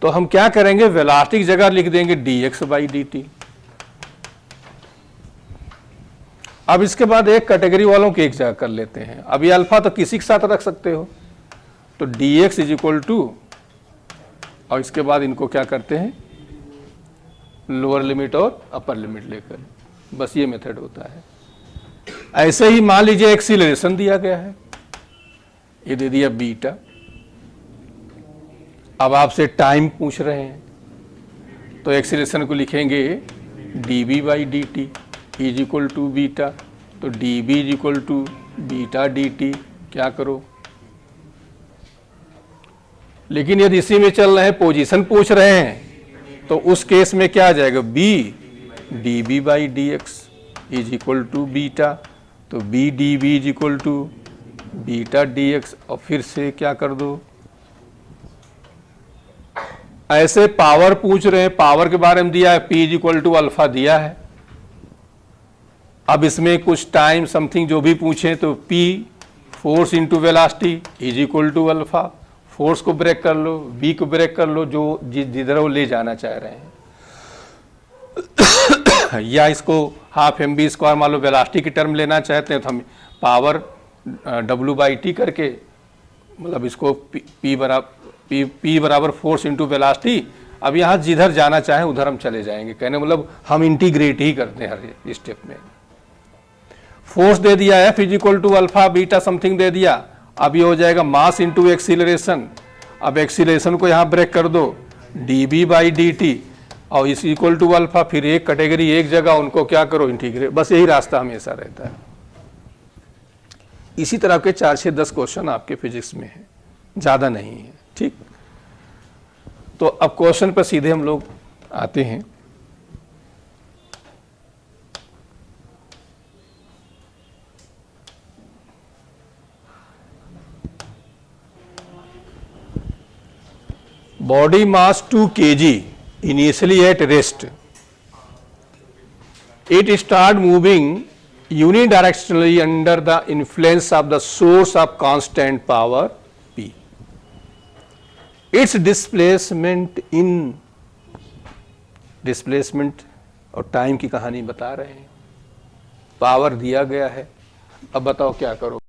तो हम क्या करेंगे, वेलोसिटी की जगह लिख देंगे dx/dt। अब इसके बाद एक कैटेगरी वालों की एक जगह कर लेते हैं। अब ये अल्फा तो किसी के साथ रख सकते हो, तो dx इज इक्वल टू, और इसके बाद इनको क्या करते हैं, लोअर लिमिट और अपर लिमिट लेकर, बस ये मेथड होता है। ऐसे ही मान लीजिए एक्सीलरेशन दिया गया है, ये दे दिया बीटा। अब आपसे टाइम पूछ रहे हैं, तो एक्सीलरेशन को लिखेंगे dv/dt is equal to beta, तो dv is equal to beta dt। क्या करो, लेकिन यदि इसी में चल रहे हैं, पोजीशन पूछ रहे हैं, तो उस केस में क्या आ जाएगा, b dv/dx is equal to beta, तो b dv is equal to beta dx, और फिर से क्या कर दो, ऐसे पावर पूछ रहे हैं, पावर के बारे में दिया है, p is equal to alpha दिया है। अब इसमें कुछ टाइम समथिंग जो भी पूछे, तो p force into velocity is equal to alpha, force को ब्रेक कर लो, v को ब्रेक कर लो, जो जिधर वो ले जाना चाह रहे हैं। या इसको हाफ mv² मान लो वेलोसिटी की टर्म लेना चाहते हैं, तो हम पावर w/t करके, मतलब इसको p बराबर फोर्स इंटू वेलोसिटी। अब यहाँ जिधर जाना चाहें उधर हम चले जाएंगे, कहने मतलब हम इंटीग्रेट ही करते हैं हर स्टेप में। फोर्स दे दिया है, F is equal to alpha beta something दे दिया। अब ये हो जाएगा मास इंटू एक्सीलरेशन। अब एक्सीलरेशन को यहाँ ब्रेक कर दो, dv/dt, और इस इक्वल टू अल्फा, फिर एक कैटेगरी एक जगह, उनको क्या करो, इंटीग्रेट। बस यही रास्ता हमेशा रहता है। इसी तरह के 4-6-10 क्वेश्चन आपके फिजिक्स में है, ज़्यादा नहीं है। ठीक, तो अब क्वेश्चन पर सीधे हम लोग आते हैं। Body mass 2 kg initially at rest, it start moving unidirectionally under the influence of the source of constant power P. Its displacement और टाइम की कहानी बता रहे हैं। पावर दिया गया है, अब बताओ क्या करो।